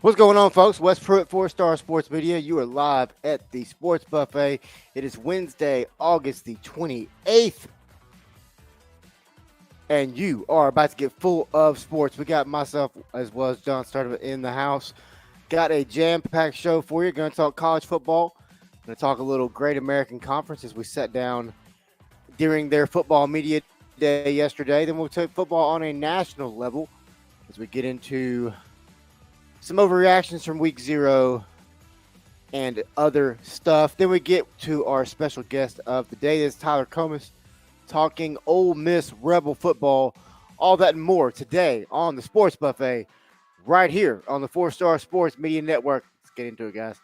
What's going on, folks? Wes Pruitt, 4-Star Sports Media. You are live at the Sports Buffet. It is Wednesday, August the 28th, and you are about to get full of sports. We got myself as well as John Starter in the house. Got a jam-packed show for you. Going to talk college football. Going to talk a little Great American Conference as we sat down during their football media day yesterday. Then we'll take football on a national level as we get into some overreactions from week 0 and other stuff. Then we get to our special guest of the day. This is Tyler Comas talking Ole Miss Rebel football. All that and more today on the Sports Buffet right here on the 4-Star Sports Media Network. Let's get into it, guys.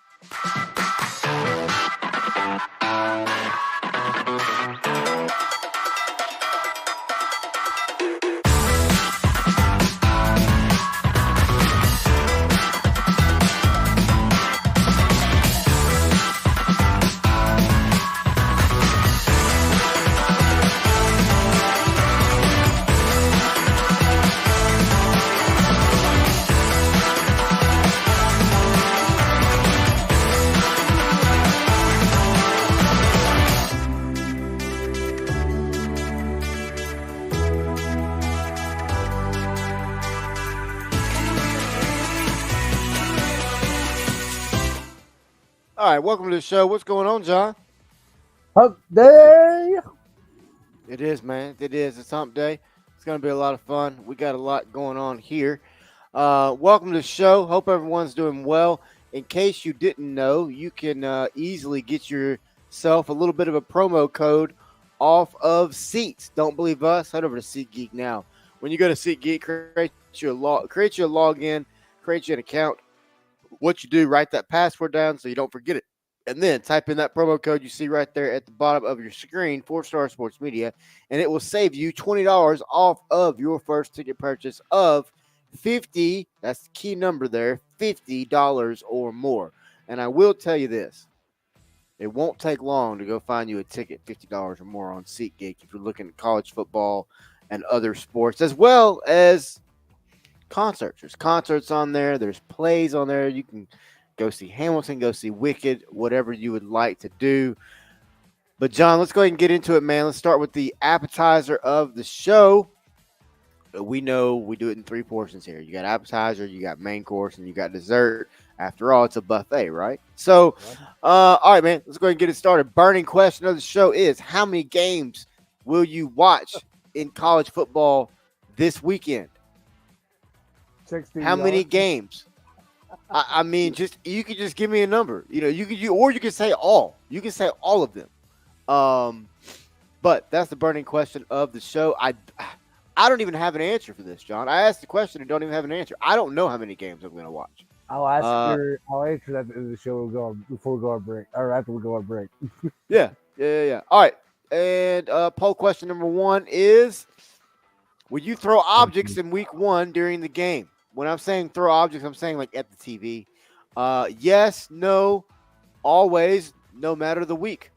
All right, welcome to the show. What's going on, John? Hump day. It is, man. It is. It's hump day. It's going to be a lot of fun. We got a lot going on here. Welcome to the show. Hope everyone's doing well. In case you didn't know, you can easily get yourself a little bit of a promo code off of Seats. Don't believe us? Head over to SeatGeek now. When you go to SeatGeek, create your login, create you an account. What you do, write that password down so you don't forget it. And then type in that promo code you see right there at the bottom of your screen, 4-Star Sports Media, and it will save you $20 off of your first ticket purchase of $50. That's the key number there, $50 or more. And I will tell you this. It won't take long to go find you a ticket, $50 or more on SeatGeek if you're looking at college football and other sports, as well as concerts. There's concerts on there. There's plays on there. You can go see Hamilton, go see Wicked, whatever you would like to do. But, John, let's go ahead and get into it, man. Let's start with the appetizer of the show. We know we do it in 3 portions here. You got appetizer, you got main course, and you got dessert. After all, it's a buffet, right? So, all right, man, let's go ahead and get it started. Burning question of the show is, how many games will you watch in college football this weekend? 60. How many games? I mean, you could just give me a number. You can say all. You can say all of them. But that's the burning question of the show. I don't even have an answer for this, John. I asked the question and don't even have an answer. I don't know how many games I'm going to watch. I'll answer that in the show before we go on break, or after we go on break. Yeah. All right. And poll question number 1 is: will you throw objects in week 1 during the game? When I'm saying throw objects, I'm saying like at the TV. Yes, no, always, no matter the week.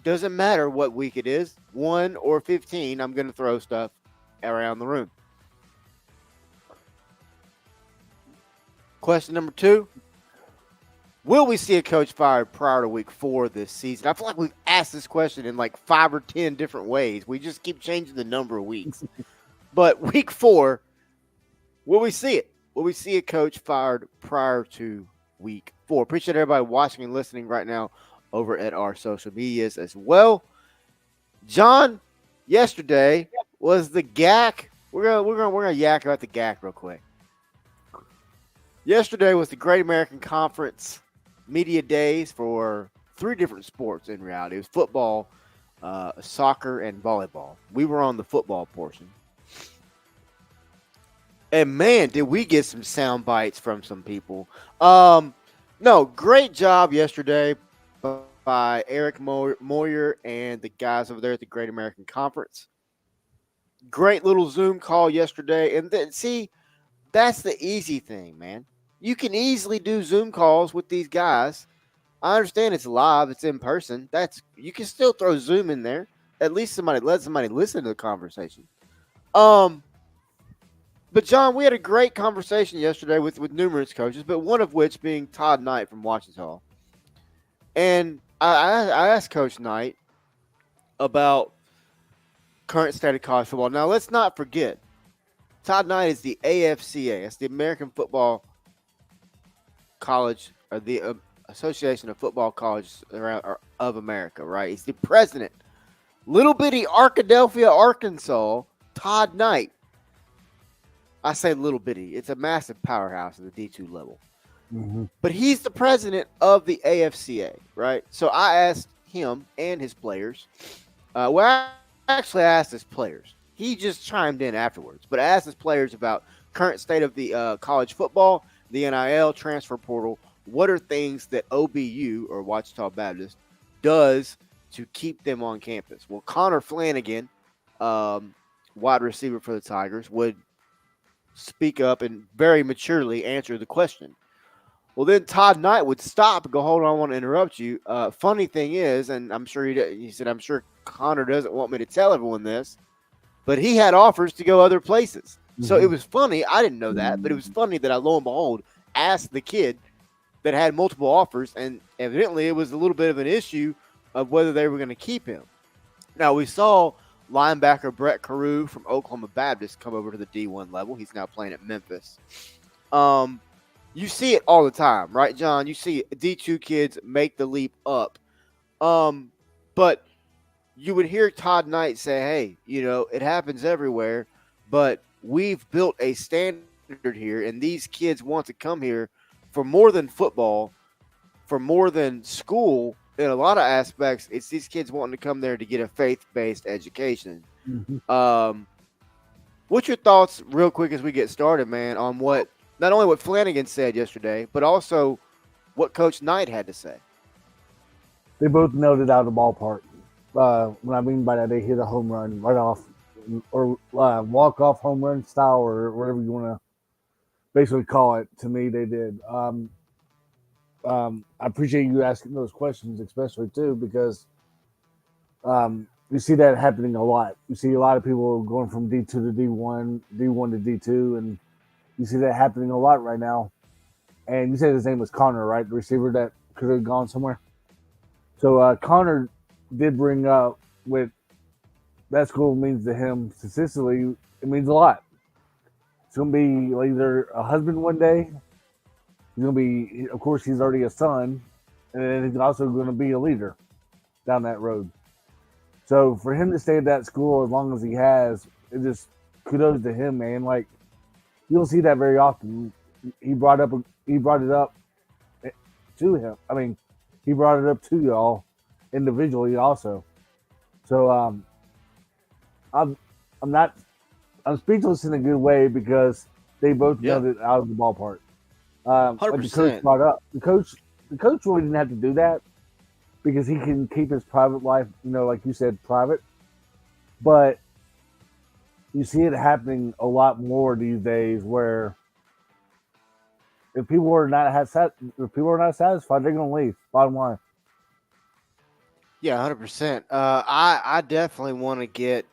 Doesn't matter what week it is, 1 or 15, I'm going to throw stuff around the room. Question number 2. Will we see a coach fired prior to week 4 this season? I feel like we've asked this question in like 5 or 10 different ways. We just keep changing the number of weeks. But week 4, will we see it? Will we see a coach fired prior to week 4? Appreciate everybody watching and listening right now over at our social medias as well. John, yesterday was the GAC. We're gonna yak about the GAC real quick. Yesterday was the Great American Conference media days for 3 different sports in reality. It was football, soccer, and volleyball. We were on the football portion. And, man, did we get some sound bites from some people. No, great job yesterday by Eric Moyer and the guys over there at the Great American Conference. Great little Zoom call yesterday. And then, see, that's the easy thing, man. You can easily do Zoom calls with these guys. I understand it's live, it's in person. You can still throw Zoom in there. At least let somebody listen to the conversation. But John, we had a great conversation yesterday with numerous coaches, but one of which being Todd Knight from Washington. And I asked Coach Knight about current state of college football. Now, let's not forget, Todd Knight is the AFCA. It's the American Football College, or the Association of Football Colleges of America, right? He's the president. Little bitty Arkadelphia, Arkansas, Todd Knight. I say little bitty. It's a massive powerhouse at the D2 level. Mm-hmm. But he's the president of the AFCA, right? So I asked him and his players. Actually, I asked his players. He just chimed in afterwards, but I asked his players about current state of the college football, the NIL transfer portal. What are things that OBU or Wichita Baptist does to keep them on campus? Well, Connor Flanagan, wide receiver for the Tigers, would speak up and very maturely answer the question. Well, then Todd Knight would stop and go, "Hold on, I want to interrupt you." Funny thing is, and I'm sure he said, "I'm sure Connor doesn't want me to tell everyone this, but he had offers to go other places." So it Mm-hmm. was funny. I didn't know that, but it was funny that I, lo and behold, asked the kid that had multiple offers, and evidently it was a little bit of an issue of whether they were going to keep him. Now, we saw linebacker Brett Carew from Oklahoma Baptist come over to the D1 level. He's now playing at Memphis. Um, you see it all the time, right, John? You see D2 kids make the leap up. But you would hear Todd Knight say, "Hey, it happens everywhere, but we've built a standard here, and these kids want to come here for more than football, for more than school. In a lot of aspects, it's these kids wanting to come there to get a faith-based education." Mm-hmm. Um, what's your thoughts, real quick, as we get started, man, on what not only what Flanagan said yesterday, but also what Coach Knight had to say? They both nailed it out of the ballpark. What I mean by that, they hit a home run right off, or walk off home run style, or whatever you want to basically call it. To me, they did. I appreciate you asking those questions, especially too, because you see that happening a lot. You see a lot of people going from D2 to D1, D1 to D2, and you see that happening a lot right now. And you said his name was Connor, right? The receiver that could have gone somewhere. So Connor did bring up what that school means to him statistically. It means a lot. It's going to be either a husband one day. He's going to be, of course, he's already a son, and then he's also going to be a leader down that road. So for him to stay at that school as long as he has, it just kudos to him, man. Like, you don't see that very often. He brought it up to him. I mean, he brought it up to y'all individually also. So I'm I'm not I'm speechless in a good way because they both Yeah, nailed it out of the ballpark. hundred Like the coach percent. brought up, the coach really didn't have to do that because he can keep his private life, like you said, private. But you see it happening a lot more these days where if people are not satisfied, they're gonna leave. Bottom line. Yeah, 100%. I definitely want to get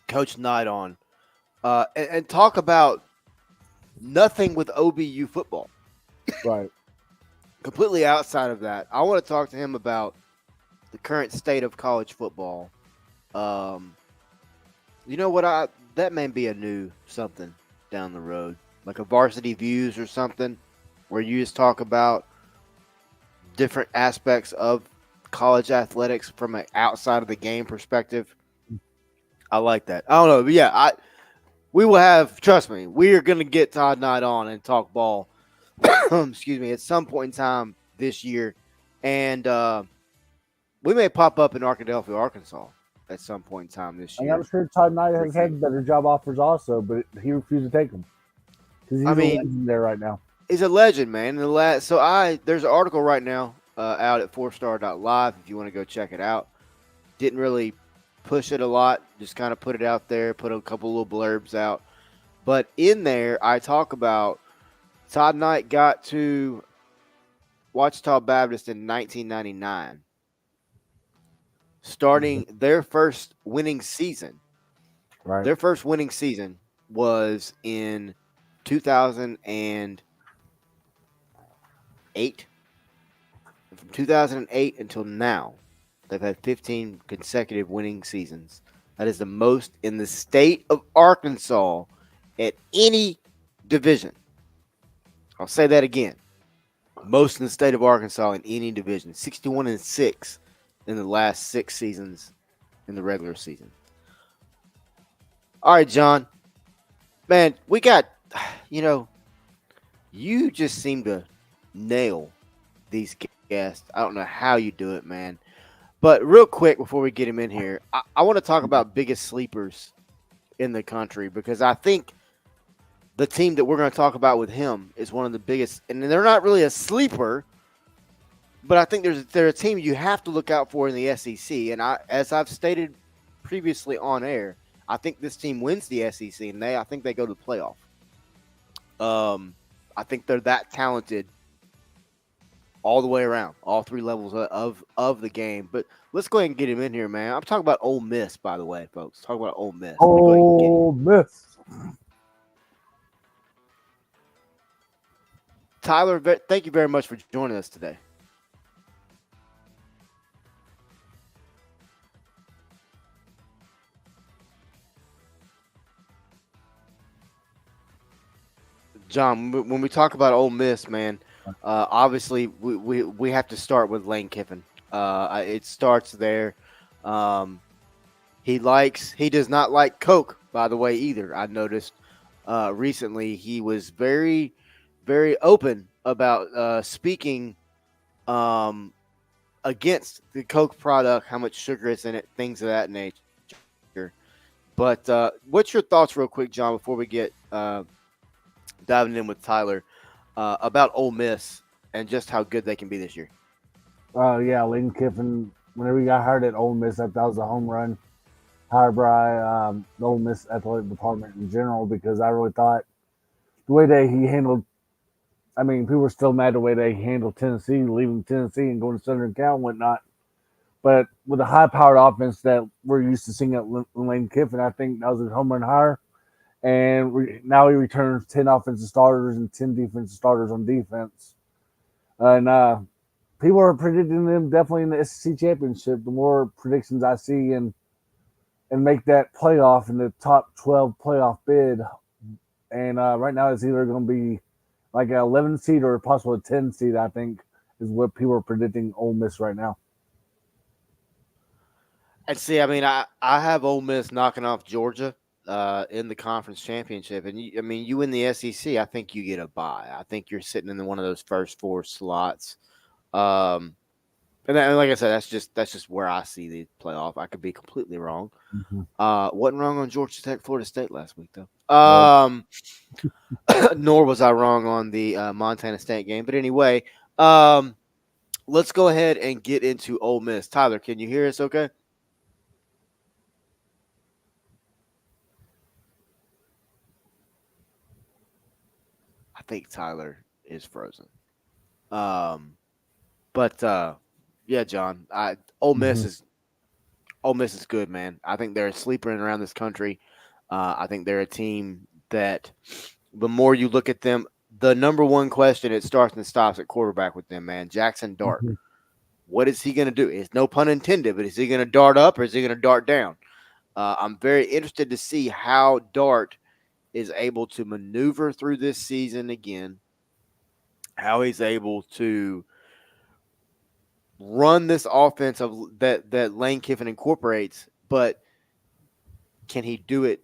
Coach Knight on and talk about nothing with OBU football. Right. Completely outside of that, I want to talk to him about the current state of college football. Um, you know what? I That may be a new something down the road, like a varsity views or something, where you just talk about different aspects of college athletics from an outside of the game perspective. I like that. I don't know, but yeah, we will have. Trust me, we are going to get Todd Knight on and talk ball. Excuse me, at some point in time this year, and we may pop up in Arkadelphia, Arkansas, at some point in time this And I'm year. sure Todd Knight has Freaking, had better job offers also, but he refused to take them because I he's a mean, legend there right now. he's a legend, man. So there's an article right now out at fourstar.live if you want to go check it out. Didn't really push it a lot, just kind of put it out there, put a couple little blurbs out. But in there, I talk about Todd Knight got to Wichita Baptist in 1999, starting their first winning season. Right. Their first winning season, was in 2008. And from 2008 until now, they've had 15 consecutive winning seasons. That is the most in the state of Arkansas at any division. I'll say that again. Most in the state of Arkansas in any division. 61-6 in the last 6 seasons in the regular season. All right, John. Man, we got, you know, you just seem to nail these guests. I don't know how you do it, man. But real quick before we get him in here, I want to talk about biggest sleepers in the country because I think the team that we're going to talk about with him is one of the biggest, and they're not really a sleeper, but I think they're a team you have to look out for in the SEC. And as I've stated previously on air, I think this team wins the SEC, and I think they go to the playoff. I think they're that talented all the way around, all three levels of the game. But let's go ahead and get him in here, man. I'm talking about Ole Miss, by the way, folks. Talk about Ole Miss. Let me go ahead and get him. Ole Miss. Tyler, thank you very much for joining us today. John, when we talk about Ole Miss, man, obviously we have to start with Lane Kiffin. It starts there. Um, he does not like Coke, by the way, either. I noticed recently he was very, very open about speaking um, against the Coke product, how much sugar is in it, things of that nature. But what's your thoughts, real quick, John, before we get diving in with Tyler about Ole Miss and just how good they can be this year? Yeah, Lane Kiffin. Whenever he got hired at Ole Miss, I thought that was a home run hired by the Ole Miss athletic department in general because I really thought the way that he handled. I mean, people were still mad the way they handled Tennessee, leaving Tennessee and going to Southern Cal and whatnot. But with a high-powered offense that we're used to seeing at Lane Kiffin, I think that was a home run hire. And now he returns 10 offensive starters and 10 defensive starters on defense. And people are predicting them definitely in the SEC championship. The more predictions I see and make that playoff in the top 12 playoff bid. And right now it's either going to be like an 11 seed or possibly a 10 seed, I think, is what people are predicting Ole Miss right now. And see, I mean, I have Ole Miss knocking off Georgia in the conference championship, and I mean, you win the SEC, I think you get a bye. I think you're sitting in one of those first four slots. Um, and like I said, that's just where I see the playoff. I could be completely wrong. Mm-hmm. Wasn't wrong on Georgia Tech, Florida State last week though. Nope. Nor was I wrong on the Montana State game. But anyway, um, let's go ahead and get into Ole Miss. Tyler, can you hear us? Okay. I think Tyler is frozen. Um, but yeah, John, Ole Miss Mm-hmm. is Ole Miss is good, man. I think they're a sleeper in around this country. I think they're a team that the more you look at them, the number one question it starts and stops at quarterback with them, man. Jackson Dart. Mm-hmm. What is he going to do? It's no pun intended, but is he going to dart up or is he going to dart down? I'm very interested to see how Dart is able to maneuver through this season again, how he's able to run this offense that Lane Kiffin incorporates, but can he do it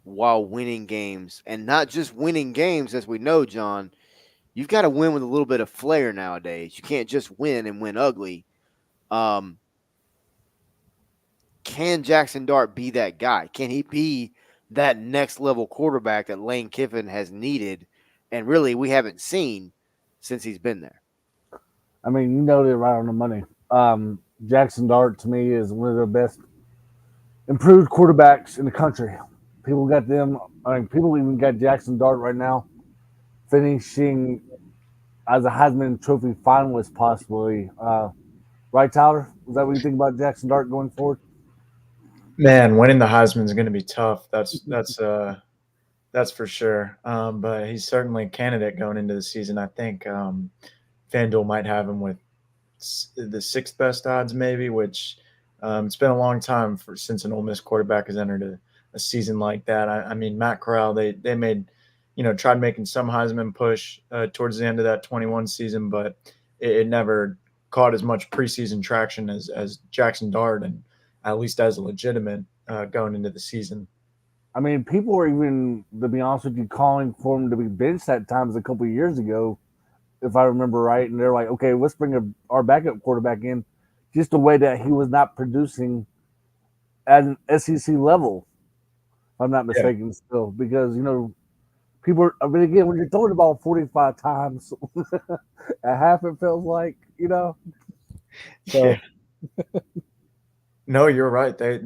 while winning games? And not just winning games, as we know, John, you've got to win with a little bit of flair nowadays. You can't just win and win ugly. Um, can Jackson Dart be that guy? Can he be that next level quarterback that Lane Kiffin has needed and really we haven't seen since he's been there? I mean, you know it right on the money. Jackson Dart to me is one of the best improved quarterbacks in the country. People got them. I mean, people even got Jackson Dart right now finishing as a Heisman Trophy finalist, possibly. Right, Tyler? Is that what you think about Jackson Dart going forward? Man, winning the Heisman is going to be tough. That's that's for sure. But he's certainly a candidate going into the season. I think FanDuel might have him with the sixth best odds, maybe. Which it's been a long time since an Ole Miss quarterback has entered a season like that. I mean, Matt Corral, they made, tried making some Heisman push towards the end of that 21 season, but it never caught as much preseason traction as Jackson Dart, and at least as a legitimate going into the season. I mean, people were even, to be honest with you, calling for him to be benched at times a couple of years ago, if I remember right. And they're like, okay, let's bring our backup quarterback in, just the way that he was not producing at an SEC level, if I'm not Yeah, mistaken, still. Because, people are, I mean, again, when you're throwing the ball 45 times at half, it feels like, yeah. So, No, you're right. I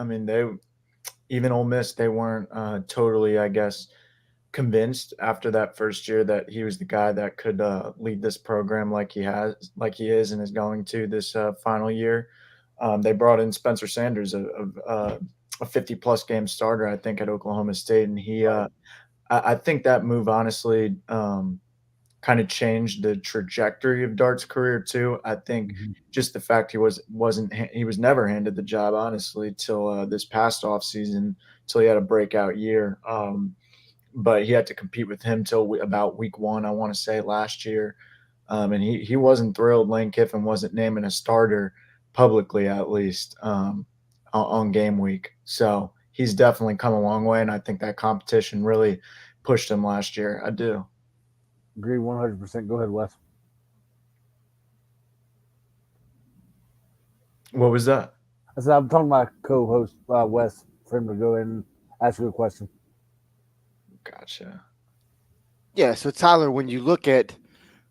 mean, they even Ole Miss, they weren't totally, I guess, convinced after that first year that he was the guy that could lead this program like he is, and is going to this final year. They brought in Spencer Sanders, a 50 plus game starter, I think, at Oklahoma State, and right. I think that move honestly kind of changed the trajectory of Dart's career too. I think Mm-hmm. just the fact he was never handed the job honestly till this past off season, till he had a breakout year. But he had to compete with him till about week one, I want to say, last year. And he wasn't thrilled. Lane Kiffin wasn't naming a starter publicly, at least, on game week. So he's definitely come a long way. And I think that competition really pushed him last year. I do. Agree 100%. Go ahead, Wes. What was that? I said, I'm talking to my co host, Wes, for him to go ahead and ask you a question. Gotcha. Yeah. So Tyler, when you look at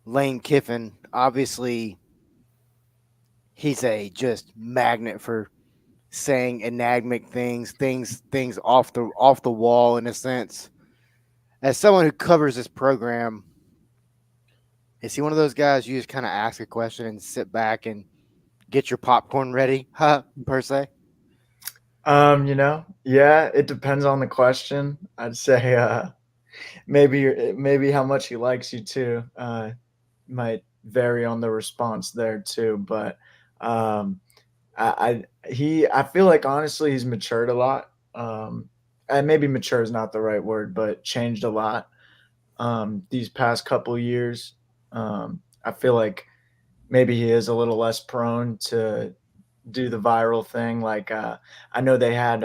Lane Kiffin, obviously he's a just magnet for saying enigmatic things off the wall in a sense. As someone who covers this program, is he one of those guys you just kind of ask a question and sit back and get your popcorn ready, huh, per se? Yeah, it depends on the question. I'd say maybe how much he likes you too. Might vary on the response there too, but um, I feel like honestly he's matured a lot. And maybe mature is not the right word, but changed a lot these past couple years. I feel like maybe he is a little less prone to do the viral thing. Like I know they had,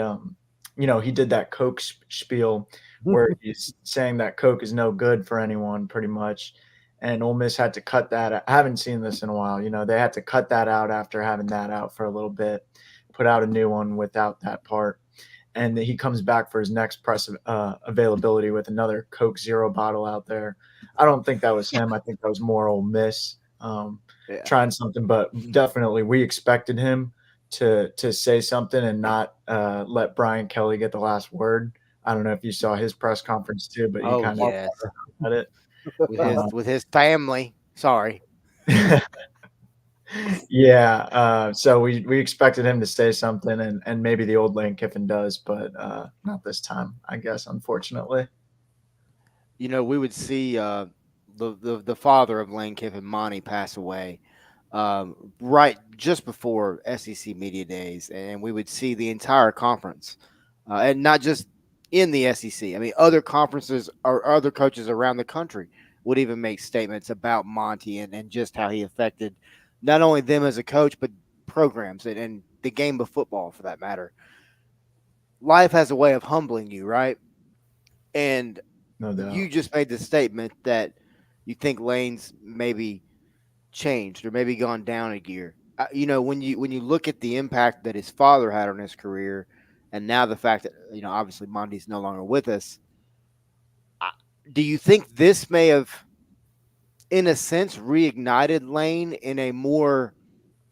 he did that Coke spiel where he's saying that Coke is no good for anyone, pretty much. And Ole Miss had to cut that. I haven't seen this in a while. They had to cut that out after having that out for a little bit, put out a new one without that part. And he comes back for his next press availability with another Coke Zero bottle out there. I don't think that was him. I think that was more Ole Miss Yeah. trying something, but definitely we expected him to say something and not let Brian Kelly get the last word. I don't know if you saw his press conference too, but he Oh kind of yes, at it. with his Uh, with his family. Sorry. yeah, so we expected him to say something, and maybe the old Lane Kiffin does, but not this time, I guess, unfortunately. We would see the father of Lane Kiffin, Monty, pass away right just before SEC media days, and we would see the entire conference, and not just in the SEC. I mean, other conferences or other coaches around the country would even make statements about Monty and just how he affected not only them as a coach, but programs and the game of football for that matter. Life has a way of humbling you, right? And No you doubt. just made the statement that you think Lane's maybe changed or maybe gone down a gear. When you look at the impact that his father had on his career, and now the fact that obviously Monty's no longer with us, I- do you think this may have, in a sense, reignited Lane in a more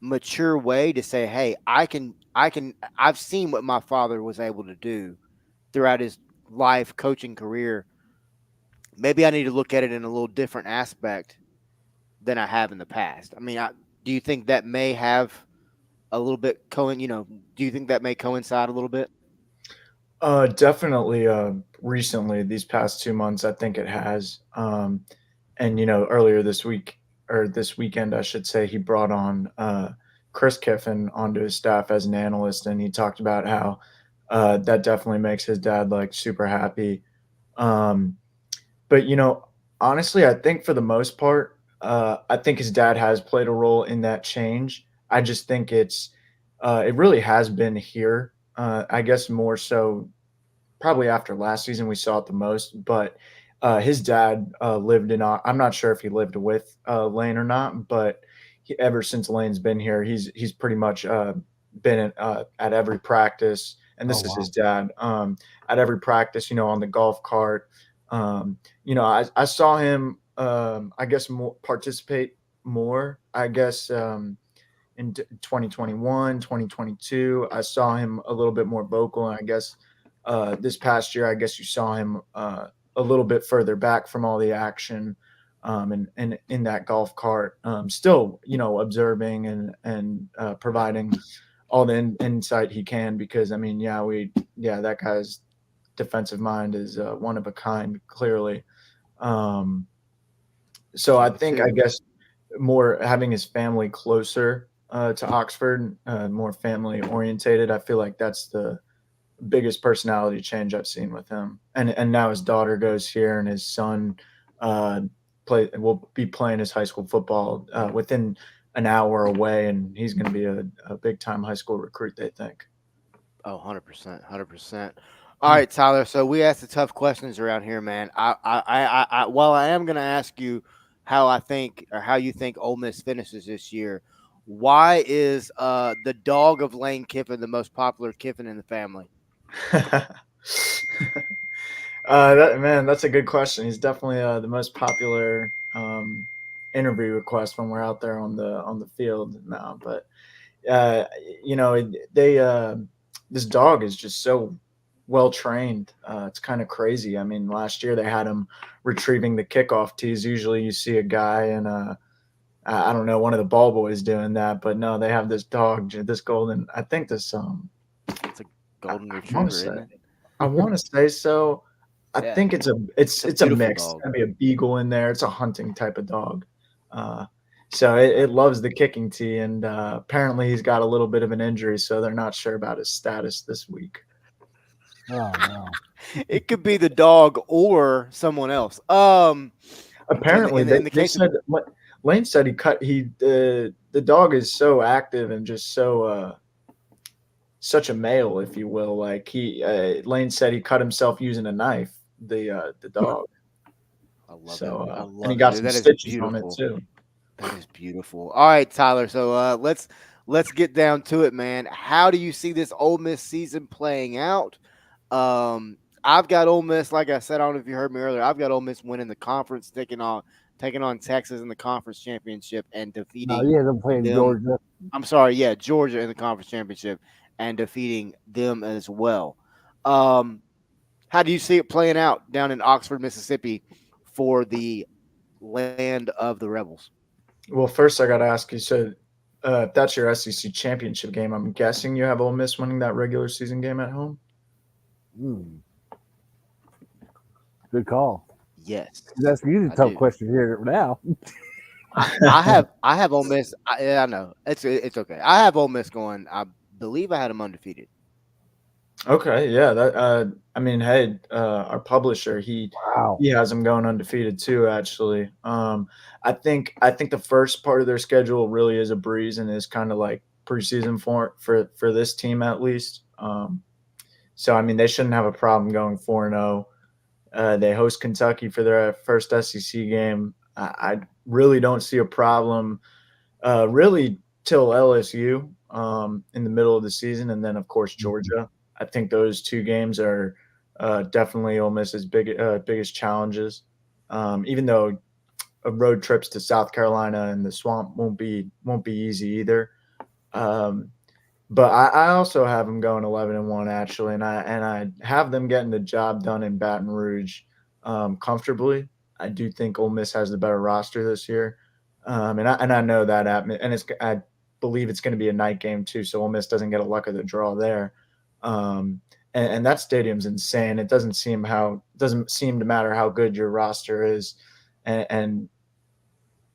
mature way to say, "Hey, I've seen what my father was able to do throughout his life coaching career. Maybe I need to look at it in a little different aspect than I have in the past." I mean, do you think that may have a little bit do you think that may coincide a little bit? Definitely. Recently, these past 2 months, I think it has. And earlier this week or this weekend, I should say, he brought on Chris Kiffin onto his staff as an analyst, and he talked about how that definitely makes his dad like super happy. Um, but honestly, I think for the most part, I think his dad has played a role in that change. I just think it really has been here. I guess more so probably after last season we saw it the most, but his dad lived in. I'm not sure if he lived with Lane or not, but ever since Lane's been here, he's pretty much been at every practice, and Oh this is wow. his dad. At every practice, on the golf cart. Um, I saw him. I guess more participate more. I guess. In 2021, 2022. I saw him a little bit more vocal, and I guess this past year, I guess you saw him a little bit further back from all the action, and in that golf cart, still observing and providing all the insight he can, because I mean, that guy's defensive mind is one of a kind, clearly. Um, so I True think, I too. guess, more having his family closer to Oxford, more family orientated. I feel like that's the biggest personality change I've seen with him. And now his daughter goes here, and his son uh, will be playing his high school football within an hour away, and he's going to be a big time high school recruit, they think. Oh, 100%, 100%. All right, Tyler. So we ask the tough questions around here, man. While I am going to ask you how I think or how you think Ole Miss finishes this year, why is the dog of Lane Kiffin the most popular Kiffin in the family? That's a good question. He's definitely the most popular interview request when we're out there on the field now. But uh, they this dog is just so well trained. It's kind of crazy. I mean, last year they had him retrieving the kickoff tees. Usually, you see a guy and I don't know, one of the ball boys doing that, but no, they have this dog, this golden. I think this It's a I, golden I want to retriever, say isn't it? I want to say so. I Yeah, think it's a it's a beautiful mix. It's dog. gonna be a beagle in there. It's a hunting type of dog. Uh, so it loves the kicking tee, and apparently he's got a little bit of an injury, so they're not sure about his status this week. Oh no. It could be the dog or someone else. In Apparently, in the, in the they case of said Lane said the dog is so active and just so such a male, if you will. Like Lane said he cut himself using a knife. The dog. I love it. So I and he love it, got dude. some That is stitches on it beautiful. too. That is beautiful. All right, Tyler. So let's get down to it, man. How do you see this Ole Miss season playing out? I've got Ole Miss, like I said, I don't know if you heard me earlier. I've got Ole Miss winning the conference, taking on Texas in the conference championship and No, defeating yeah, them playing them. Georgia. I'm sorry, yeah, Georgia in the conference championship and defeating them as well. Um, how do you see it playing out down in Oxford, Mississippi, for the land of the Rebels? Well, first I got to ask you. So, if that's your SEC championship game, I'm guessing you have Ole Miss winning that regular season game at home. Hmm, good call. Yes, That's usually a I tough do. question here now. I have Ole Miss. Yeah, I know it's okay. I have Ole Miss going. I believe I had them undefeated. Okay, yeah. That I mean, hey, our publisher Wow. he has them going undefeated too. Actually, I think the first part of their schedule really is a breeze and is kind of like preseason for this team at least. So I mean, they shouldn't have a problem going 4-0. They host Kentucky for their first SEC game. I really don't see a problem, really, till LSU in the middle of the season, and then of course Mhm. Georgia. I think those two games are definitely Ole Miss's biggest challenges. Even though road trips to South Carolina and the Swamp won't be easy either. Um, but I also have them going 11-1 actually, and I have them getting the job done in Baton Rouge comfortably. I do think Ole Miss has the better roster this year, and I know and I believe it's going to be a night game too, so Ole Miss doesn't get a luck of the draw there. Um, and that stadium's insane. It doesn't seem to matter how good your roster is, and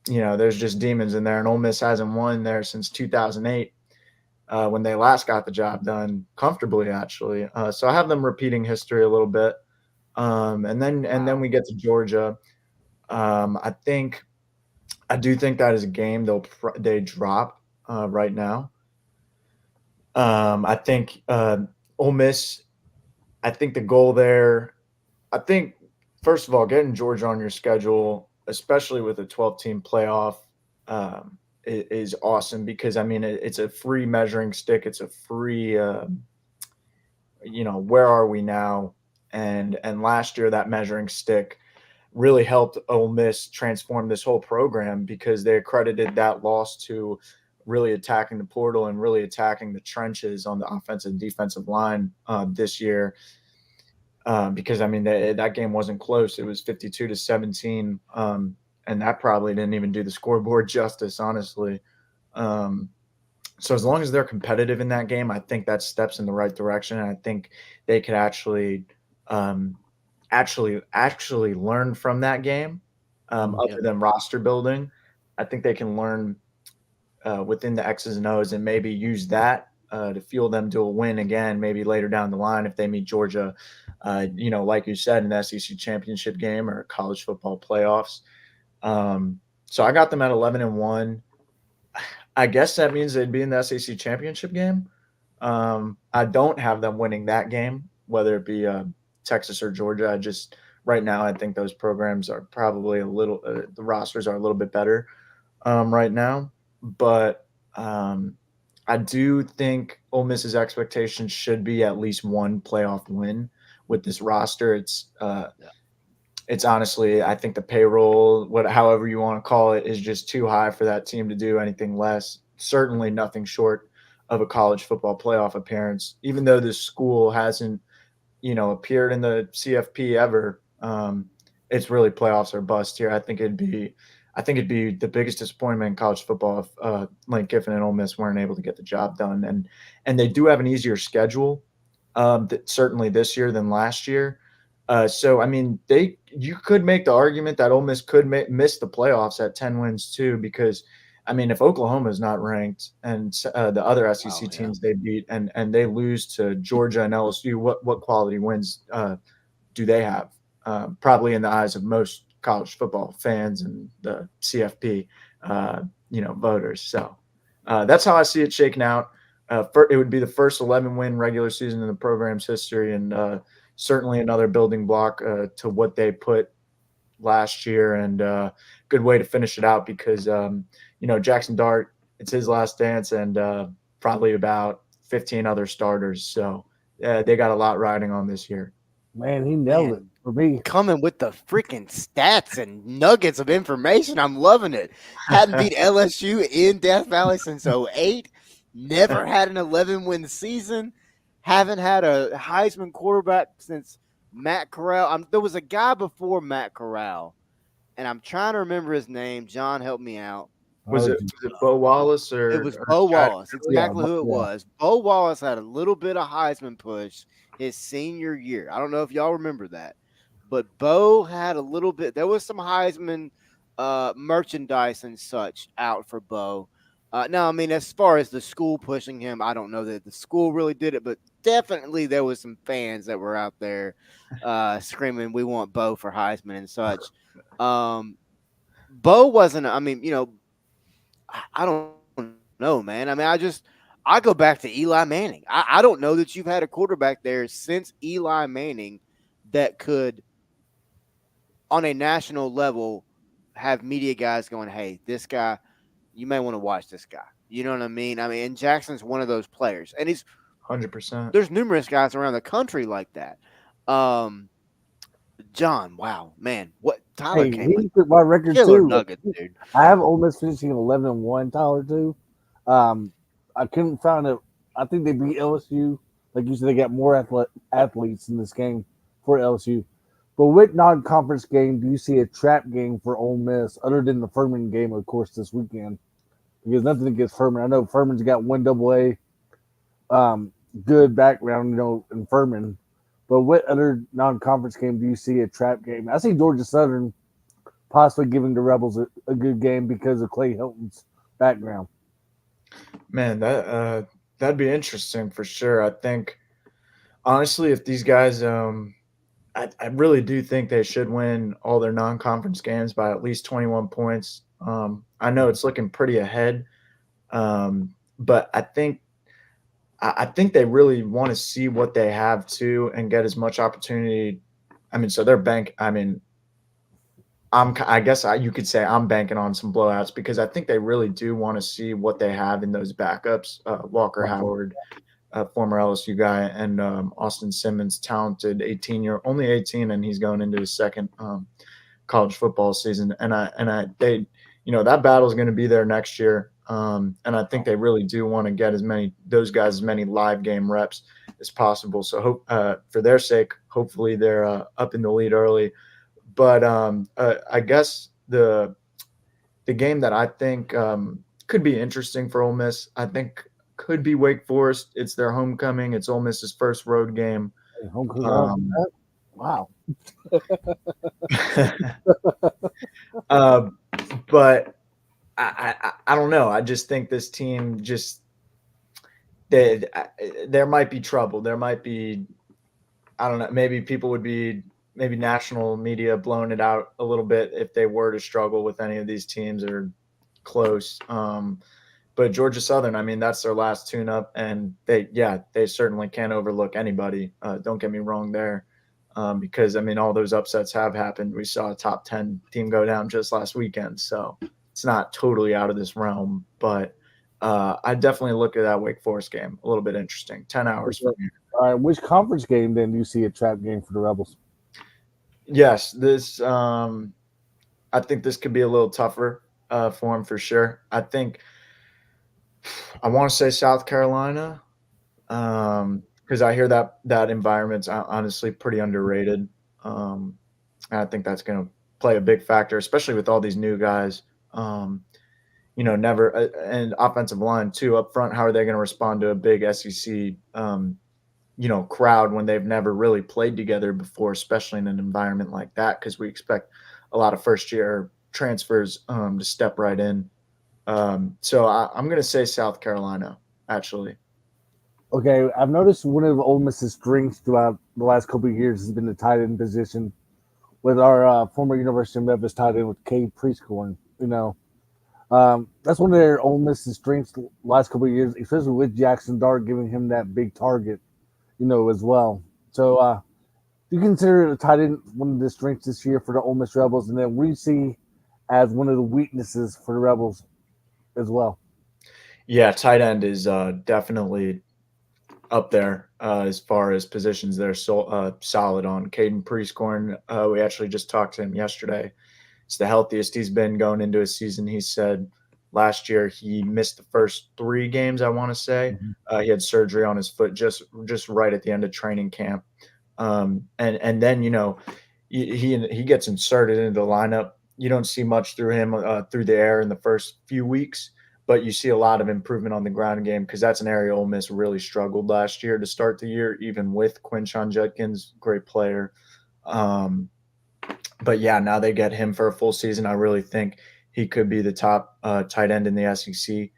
there's just demons in there. And Ole Miss hasn't won there since 2008, when they last got the job done comfortably, actually. So I have them repeating history a little bit. And then Wow. we get to Georgia. I do think that is a game they drop right now. I think Ole Miss. I think the goal there. I think first of all, getting Georgia on your schedule, especially with a 12-team playoff, is awesome because I mean it's a free measuring stick. It's a free, where are we now? And last year that measuring stick really helped Ole Miss transform this whole program because they accredited that loss to really attacking the portal and really attacking the trenches on the offensive and defensive line this year. Because I mean that game wasn't close; it was 52-17, and that probably didn't even do the scoreboard justice, honestly. Um, so as long as they're competitive in that game, I think that steps in the right direction, and I think they could um, actually learn from that game, Yep. other than roster building. I think they can learn within the X's and O's and maybe use that to fuel them to a win again, maybe later down the line if they meet Georgia, like you said, in the SEC championship game or college football playoffs. So I got them at 11-1. I guess that means they'd be in the SEC championship game. I don't have them winning that game, whether it be Texas or Georgia. I just right now I think those programs are probably the rosters are a little bit better right now, but I do think Ole Miss's expectations should be at least one playoff win with this roster. Yeah. It's honestly, I think the payroll, however you want to call it, is just too high for that team to do anything less. Certainly nothing short of a college football playoff appearance. Even though this school hasn't, appeared in the CFP ever, it's really playoffs or bust here. I think it'd be the biggest disappointment in college football if Lane Kiffin and Ole Miss weren't able to get the job done. And they do have an easier schedule, certainly this year than last year. So I mean, you could make the argument that Ole Miss could miss the playoffs at 10 wins too, because I mean, if Oklahoma is not ranked and the other SEC Wow. Yeah. teams they beat and they lose to Georgia and LSU, what quality wins do they have? Probably in the eyes of most college football fans and the CFP, voters. So that's how I see it shaking out. It would be the first 11-win regular season in the program's history, and certainly another building block to what they put last year, and good way to finish it out because Jackson Dart, it's his last dance, and probably about 15 other starters. So they got a lot riding on this year. Man, he nailed it Man, for me. coming with the freaking stats and nuggets of information. I'm loving it. Hadn't beat LSU in Death Valley since '08. Never had an 11-win season. Haven't had a Heisman quarterback since Matt Corral. There was a guy before Matt Corral, and I'm trying to remember his name. John, help me out. Was Oh, it was it Bo Wallace It or was Bo Chad Wallace. Kelly? yeah, Exactly who it yeah. was. Bo Wallace had a little bit of Heisman push his senior year. I don't know if y'all remember that, but Bo had a little bit. There was some Heisman merchandise and such out for Bo. Now, I mean, as far as the school pushing him, I don't know that the school really did it, but definitely there was some fans that were out there screaming, "We want Bo for Heisman" and such. Um, Bo wasn't. I mean, I don't know, man. I go back to Eli Manning. I don't know that you've had a quarterback there since Eli Manning that could, on a national level, have media guys going, "Hey, this guy, you may want to watch this guy." You know what I mean? I mean, and Jackson's one of those players, and 100%. there's numerous guys around the country like that. Um, John, wow, man, what Tyler Hey, came with he took my record killer too. nuggets, dude. I have Ole Miss finishing 11-1, Tyler too. Um, I couldn't find it. I think they beat LSU. Like you said, they got more athletes in this game for LSU. But with non-conference game, do you see a trap game for Ole Miss other than the Furman game, of course, this weekend? Because nothing against Furman. I know Furman's got one double A. good background, in Furman. But what other non-conference game do you see a trap game? I see Georgia Southern possibly giving the Rebels a good game because of Clay Hilton's background. Man, that'd be interesting for sure. I think honestly, if these guys, I really do think they should win all their non-conference games by at least 21 points. I know it's looking pretty ahead, but I think they really want to see what they have too and get as much opportunity. I mean, so they're bank. I mean, I guess you could say I'm banking on some blowouts because I think they really do want to see what they have in those backups. Walker Right. Howard, former LSU guy, and Austin Simmons, talented only 18, and he's going into his second college football season. They, that battle is going to be there next year. And I think they really do want to get those guys as many live game reps as possible. So hope for their sake, hopefully they're up in the lead early. But I guess the game that I think could be interesting for Ole Miss, I think could be Wake Forest. It's their homecoming. It's Ole Miss's first road game. Home cooking. Um, Wow. uh, but I don't know. I just think this team they, there might be trouble. There might be, I don't know. Maybe people would be maybe national media blowing it out a little bit if they were to struggle with any of these teams or close. But Georgia Southern, I mean, that's their last tune-up, and they certainly can't overlook anybody. Don't get me wrong there, because I mean, all those upsets have happened. We saw a top 10 team go down just last weekend, so it's not totally out of this realm. But I definitely look at that Wake Forest game a little bit interesting. 10 hours from here. All right. Which conference game then do you see a trap game for the Rebels? Yes, this I think this could be a little tougher for him for sure. I want to say South Carolina, because I hear that environment's honestly pretty underrated. And I think that's going to play a big factor, especially with all these new guys. Never and offensive line too up front. How are they going to respond to a big SEC, crowd when they've never really played together before, especially in an environment like that? Because we expect a lot of first year transfers to step right in. So I'm going to say South Carolina, actually. Okay, I've noticed one of Ole Miss's strengths throughout the last couple of years has been the tight end position with our former University of Memphis tight end with Cade Prescorn. That's one of their Ole Miss's strengths the last couple of years, especially with Jackson Dart giving him that big target, as well. So, do you consider the tight end one of the strengths this year for the Ole Miss Rebels, and then we see as one of the weaknesses for the Rebels as well? Yeah, tight end is definitely up there as far as positions they're solid on. Caden Prescorn, we actually just talked to him yesterday. It's the healthiest he's been going into a season. He said last year he missed the first 3 games, I want to say. He had surgery on his foot just right at the end of training camp. And then, he gets inserted into the lineup. You don't see much through him through the air in the first few weeks, but you see a lot of improvement on the ground game because that's an area Ole Miss really struggled last year to start the year, even with Quinshon Judkins, great player. But yeah, now they get him for a full season. I really think he could be the top tight end in the SEC.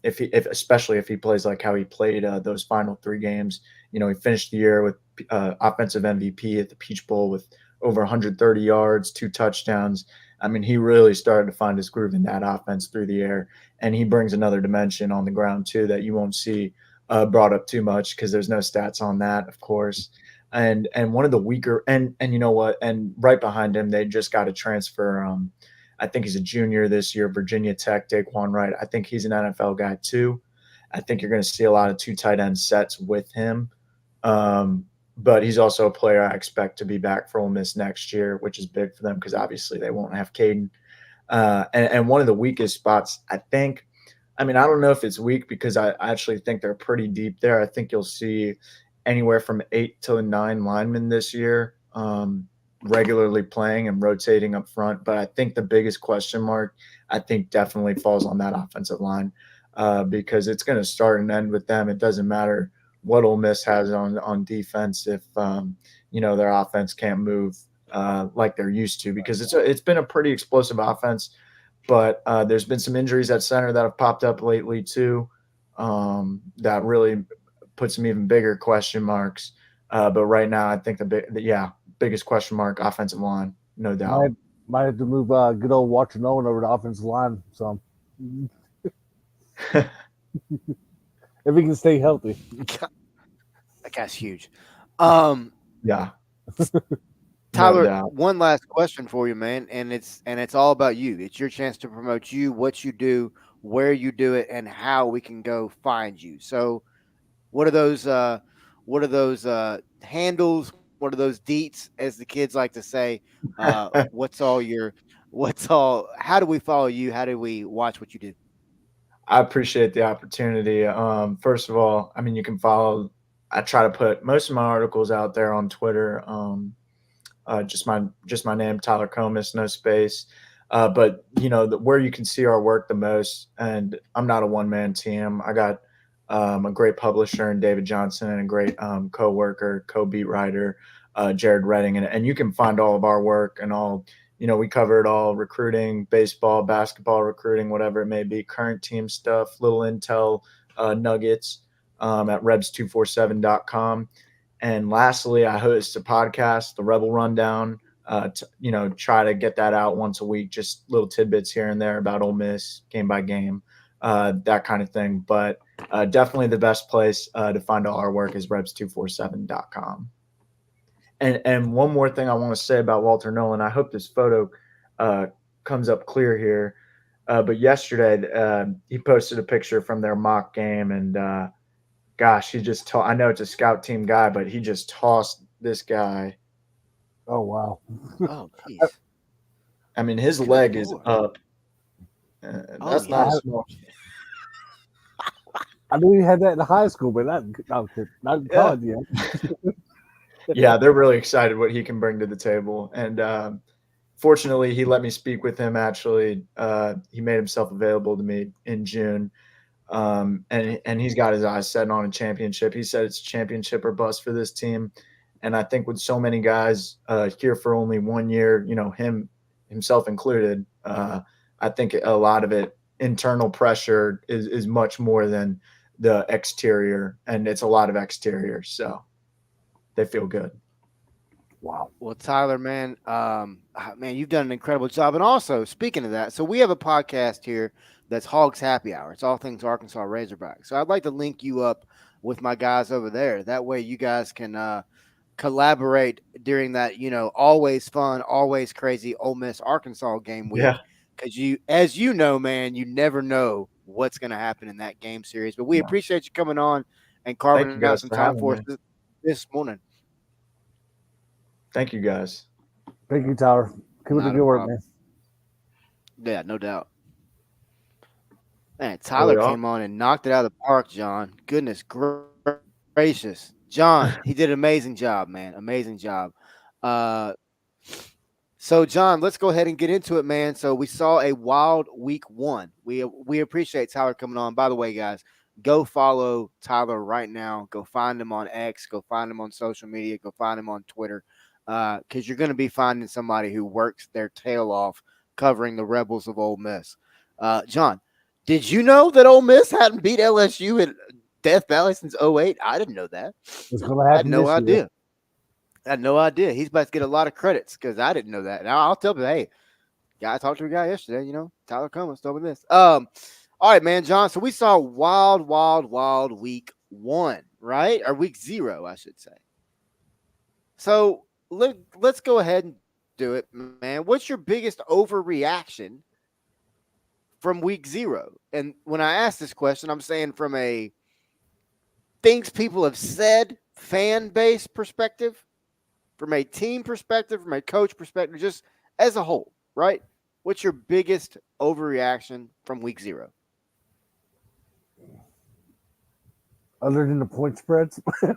Especially if he plays like how he played those final 3 games. He finished the year with offensive MVP at the Peach Bowl with over 130 yards, 2 touchdowns. I mean, he really started to find his groove in that offense through the air, and he brings another dimension on the ground too that you won't see brought up too much because there's no stats on that, of course. And one of the weaker and you know what? And right behind him, they just got a transfer. I think he's a junior this year, Virginia Tech, Daquan Wright. I think he's an NFL guy too. I think you're going to see a lot of 2 tight end sets with him. But he's also a player I expect to be back for Ole Miss next year, which is big for them because obviously they won't have Caden. And one of the weakest spots, I think, I mean, I don't know if it's weak because I actually think they're pretty deep there. I think you'll see anywhere from 8 to 9 linemen this year regularly playing and rotating up front. But I think the biggest question mark, I think, definitely falls on that offensive line because it's going to start and end with them. It doesn't matter what Ole Miss has on defense if their offense can't move like they're used to, because it's been a pretty explosive offense, but there's been some injuries at center that have popped up lately too, that really put some even bigger question marks. But right now, I think biggest question mark, offensive line, no Might doubt. might have to move good old Walter Nolan over the offensive line. So if he can stay healthy, That guy's huge. Um, Yeah, no Tyler, doubt. one last question for you, man, and it's all about you. It's your chance to promote you, what you do, where you do it, and how we can go find you. So, what are those? What are those handles? What are those deets, as the kids like to say? What's all your? What's all? How do we follow you? How do we watch what you do? I appreciate the opportunity. First of all, I mean, you can follow. I try to put most of my articles out there on Twitter. Just my name, Tyler Comus, no space. But where you can see our work the most, and I'm not a one man team. I got a great publisher in David Johnson and a great co-worker, co-beat writer, Jared Redding, and you can find all of our work and all. We cover it all: recruiting, baseball, basketball recruiting, whatever it may be, current team stuff, little intel, nuggets, at rebs247.com. And lastly, I host a podcast, the Rebel Rundown. Try to get that out once a week, just little tidbits here and there about Ole Miss, game by game, that kind of thing. But definitely the best place to find all our work is rebs247.com. And one more thing I want to say about Walter Nolan. I hope this photo uh, comes up clear here. But yesterday, he posted a picture from their mock game, and gosh, I know it's a scout team guy, but he just tossed this guy. oh wow, Oh, jeez. I mean, his Good leg is lord. up. Oh That's not a yeah. small. I knew you had that in high school, but not in Yeah, college yet. yeah, they're really excited what he can bring to the table, and fortunately, he let me speak with him. Actually, he made himself available to me in June, and he's got his eyes set on a championship. He said it's championship or bust for this team, and I think with so many guys here for only 1 year, himself included, I think a lot of it internal pressure is much more than the exterior, and it's a lot of exterior, so they feel good. Wow. Well, Tyler, man, man, you've done an incredible job. And also, speaking of that, so we have a podcast here that's Hogs Happy Hour. It's all things Arkansas Razorback. So I'd like to link you up with my guys over there. That way, you guys can collaborate during that, always fun, always crazy Ole Miss Arkansas game Yeah, week. Because as you know, man, you never know what's going to happen in that game series. But we yeah. appreciate you coming on and Thank carving you out some guys for time for having us me. this morning. Thank you guys. Thank you, Tyler. Keep up the Not a good work, problem. man. Yeah, no doubt. Man, Tyler Really off. came on and knocked it out of the park, John. Goodness gracious. John, he did an amazing job, man. Amazing job. Uh, so, John, let's go ahead and get into it, man. So, we saw a wild week 1. We appreciate Tyler coming on. By the way, guys, go follow Tyler right now. Go find him on X. Go find him on social media. Go find him on Twitter, because you're going to be finding somebody who works their tail off covering the Rebels of Ole Miss. John, did you know that Ole Miss hadn't beat LSU in Death Valley since '08? I didn't know that. It's going to I had happen no this year. idea. I had no idea. He's about to get a lot of credits because I didn't know that. Now I'll tell him, hey, guy, I talked to a guy yesterday. Tyler Cummins told me this. All right, man, John. So we saw wild, wild, wild week 1, right? Or week 0, I should say. So let's go ahead and do it, man. What's your biggest overreaction from week 0? And when I ask this question, I'm saying from a things people have said fan base perspective, from a team perspective, from a coach perspective, just as a whole, right? What's your biggest overreaction from week 0? Other than the point spreads, don't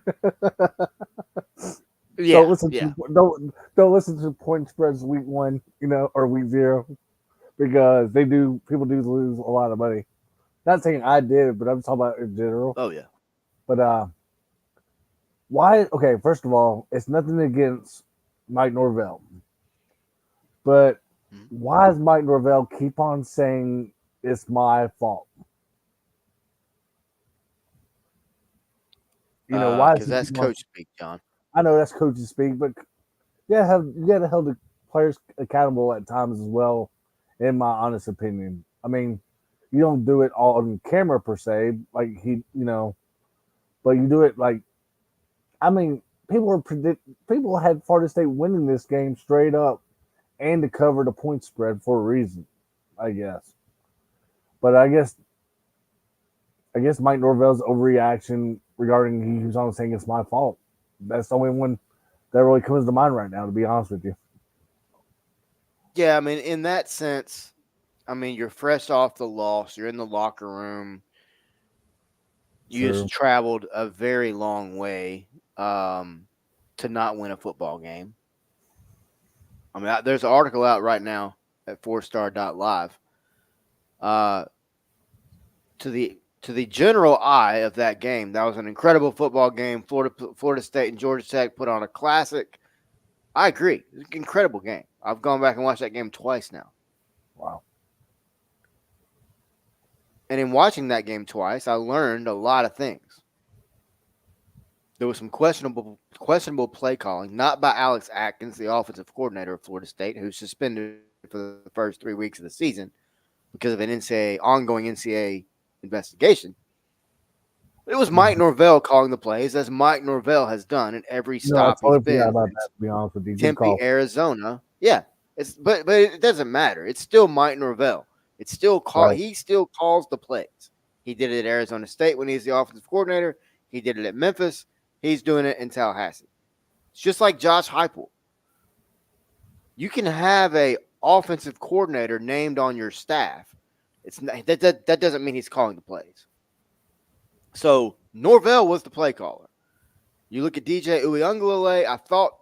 Yeah, listen yeah. to don't listen to point spreads week 1, or week 0, because people do lose a lot of money. Not saying I did, but I'm talking about in general. Oh, yeah. But Why? Okay, first of all, it's nothing against Mike Norvell, but Mhm. why does Mike Norvell keep on saying it's my fault? Why does Because he that's keep on? coach speak, John. I know that's coaches speak, but you got to hold the players accountable at times as well. In my honest opinion, I mean, you don't do it all on camera per se, like but you do it like I mean, people had Florida State winning this game straight up and to cover the point spread for a reason, I guess. But I guess Mike Norvell's overreaction regarding he was on saying it's my fault. That's the only one that really comes to mind right now, to be honest with you. Yeah, I mean, in that sense, I mean, you're fresh off the loss. You're in the locker room. You just True. traveled a very long way um, to not win a football game. I mean, there's an article out right now at fourstar.live. Uh, to the general eye of that game, that was an incredible football game. Florida State and Georgia Tech put on a classic. I agree, it's an incredible game. I've gone back and watched that game twice now, Wow. and in watching that game twice, I learned a lot of things. There was some questionable play calling, not by Alex Atkins, the offensive coordinator of Florida State, who's suspended for the first 3 weeks of the season because of an ongoing NCAA investigation. It was Mike Mhm. Norvell calling the plays, as Mike Norvell has done at every No, I stop he's totally forgot been about that. since To be honest with you, good Tempe, call. Arizona. Yeah, but it doesn't matter. It's still Mike Norvell. Right. He still calls the plays. He did it at Arizona State when he was the offensive coordinator. He did it at Memphis. He's doing it in Tallahassee. It's just like Josh Heupel. You can have a offensive coordinator named on your staff. It's not, that doesn't mean he's calling the plays. So Norvell was the play caller. You look at DJ Uyunglele. I thought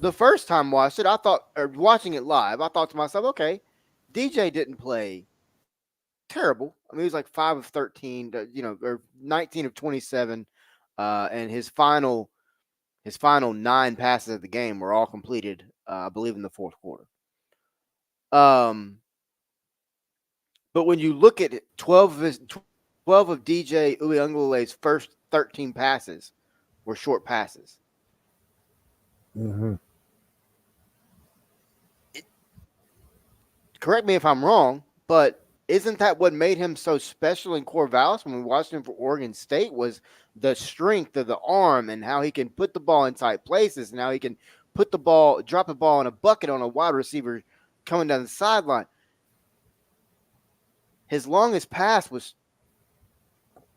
the first time watched it, I thought, or watching it live, I thought to myself, okay, DJ didn't play terrible. I mean, he was like 5 of 13, or 19 of 27, and his final 9 passes of the game were all completed, I believe, in the fourth quarter. Um, but when you look at 12 of DJ Uyunglele's first 13 passes were short passes. Hmm. Correct me if I'm wrong, but isn't that what made him so special in Corvallis when we watched him for Oregon State? Was the strength of the arm and how he can put the ball in tight places and how he can drop the ball in a bucket on a wide receiver coming down the sideline. His longest pass was,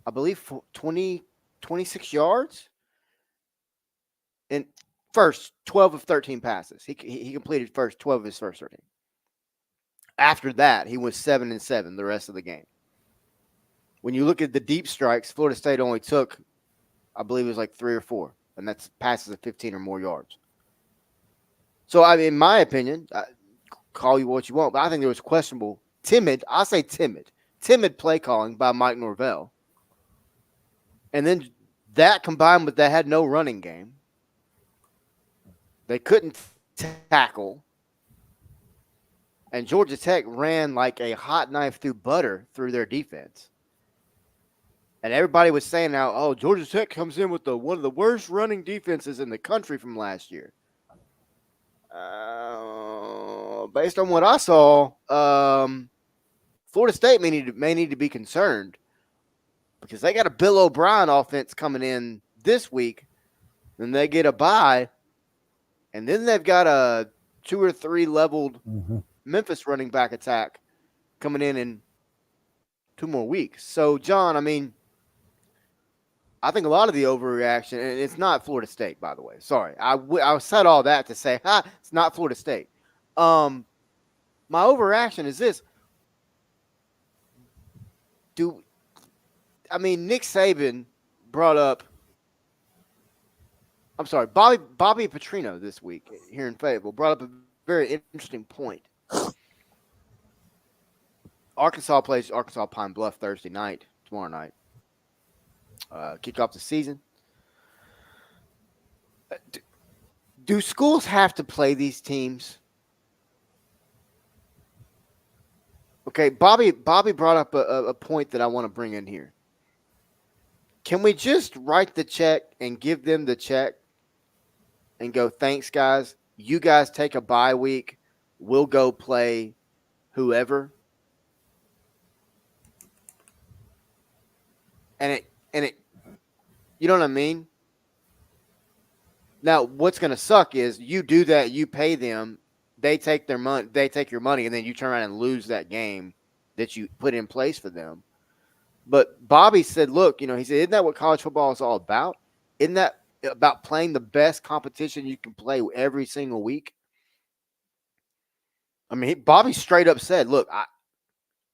I believe, 26 yards, and first 12 of 13 passes. He completed first 12 of his first 13. After that, he was 7-7 the rest of the game. When you look at the deep strikes, Florida State only took, I believe it was like 3 or 4, and that's passes of 15 or more yards. So, I mean, in my opinion, call you what you want, but I think there was timid play calling by Mike Norvell. And then that combined with they had no running game, they couldn't tackle, and Georgia Tech ran like a hot knife through butter through their defense. And everybody was saying now, oh, Georgia Tech comes in with one of the worst running defenses in the country from last year. Based on what I saw, Florida State may need to be concerned because they got a Bill O'Brien offense coming in this week. Then they get a bye, and then they've got a 2 or 3 leveled Hmm. Memphis running back attack coming in 2 more weeks. So, John, I mean, I think a lot of the overreaction, and it's not Florida State, by the way. Sorry, I said all that to say, it's not Florida State. Um, my overreaction is this: Do I mean Nick Saban brought up? I'm sorry, Bobby Petrino this week here in Fayetteville brought up a very interesting point. Arkansas plays Arkansas Pine Bluff Thursday night, tomorrow night, kick off the season. D- Do schools have to play these teams? Okay, Bobby brought up a point that I want to bring in here. Can we just write the check and give them the check and go, thanks, guys. You guys take a bye week. We'll go play whoever. And it, you know what I mean? Now, what's going to suck is you do that, you pay them, they take their money, they take your money, and then you turn around and lose that game that you put in place for them. But Bobby said, look, he said, isn't that what college football is all about? Isn't that about playing the best competition you can play every single week? I mean, Bobby straight up said, look,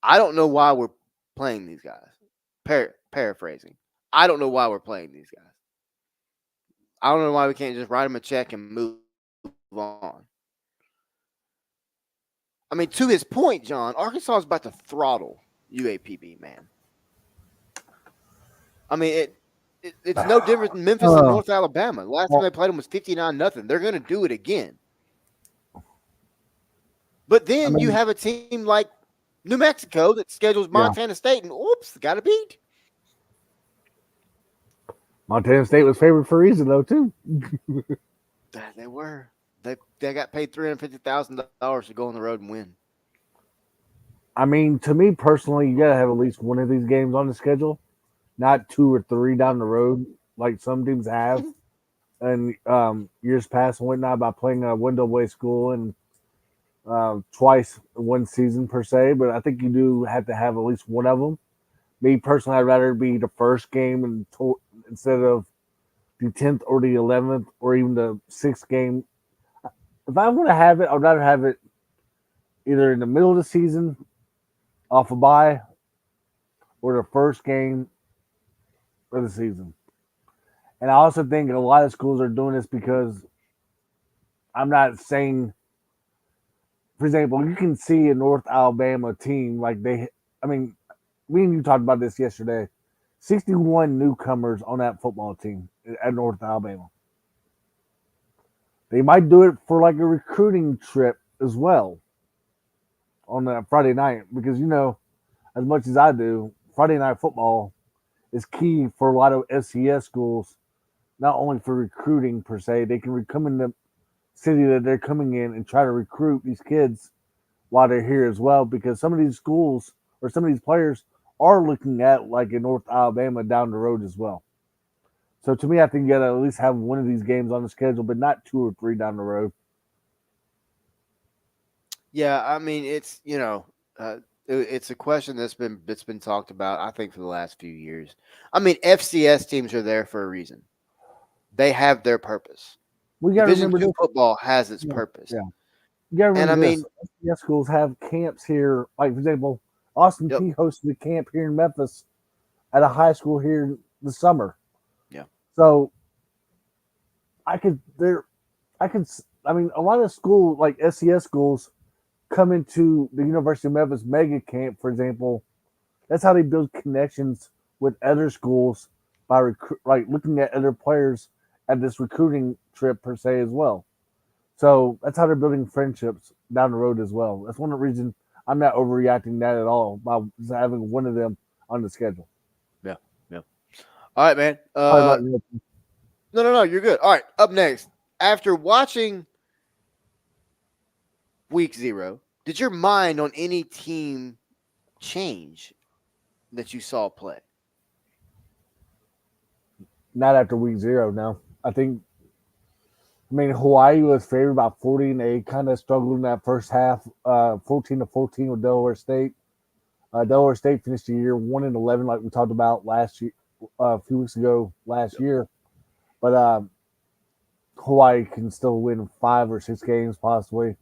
I don't know why we're playing these guys. Paraphrasing. I don't know why we're playing these guys. I don't know why we can't just write them a check and move on. I mean, to his point, John, Arkansas is about to throttle UAPB, man. I mean, it's no different than Memphis and Uh, North Alabama. The last time well, they played them was 59-0. They're going to do it again. But I then you mean, have a team like New Mexico that schedules yeah, Montana State, and oops, got to beat. Montana State was favored for a reason though too. They were. They got paid $350,000 to go on the road and win. I mean, to me personally, you gotta have at least one of these games on the schedule, not two or three down the road like some teams have. And years past and whatnot by playing a window way school and twice in one season per se, but I think you do have to have at least one of them. Me personally, I'd rather be the first game instead of the 10th or the 11th or even the sixth game. If I want to have it, I'd rather have it either in the middle of the season off a bye or the first game of the season. And I also think a lot of schools are doing this because I'm not saying, for example, you can see a North Alabama team like I mean, me and you talked about this yesterday. 61 newcomers on that football team at North Alabama. They might do it for like a recruiting trip as well on that Friday night because as much as I do, Friday night football is key for a lot of FCS schools. Not only for recruiting per se, they can come in the city that they're coming in and try to recruit these kids while they're here as well. Because some of these schools or some of these players are looking at like in North Alabama down the road as well. So to me, I think you got to at least have one of these games on the schedule, but not two or three down the road. Yeah, I mean, it's a question that's been talked about. I think for the last few years. I mean, FCS teams are there for a reason. They have their purpose. We got to Division remember two this. football has its Yeah, purpose, yeah. You got to and I remember this. mean, FCS schools have camps here. Like for example, Austin yep, P hosted a camp here in Memphis at a high school here in the summer. yeah, So I could there, I could. I mean, a lot of school like SCS schools come into the University of Memphis mega camp, for example. That's how they build connections with other schools by like looking at other players at this recruiting trip per se as well. So that's how they're building friendships down the road as well. That's one of the reasons I'm not overreacting that at all by just having one of them on the schedule. yeah, yeah. All right, man. Sorry about you. No, no, no, you're good. All right, up next. After watching week 0, did your mind on any team change that you saw play? Not after week 0. No, I think. I mean, Hawaii was favored by 40, and they kind of struggled in that first half, 14-14 with Delaware State. Delaware State finished the year 1-11, like we talked about last year, a few weeks ago last year. But Hawaii can still win 5 or 6 games possibly.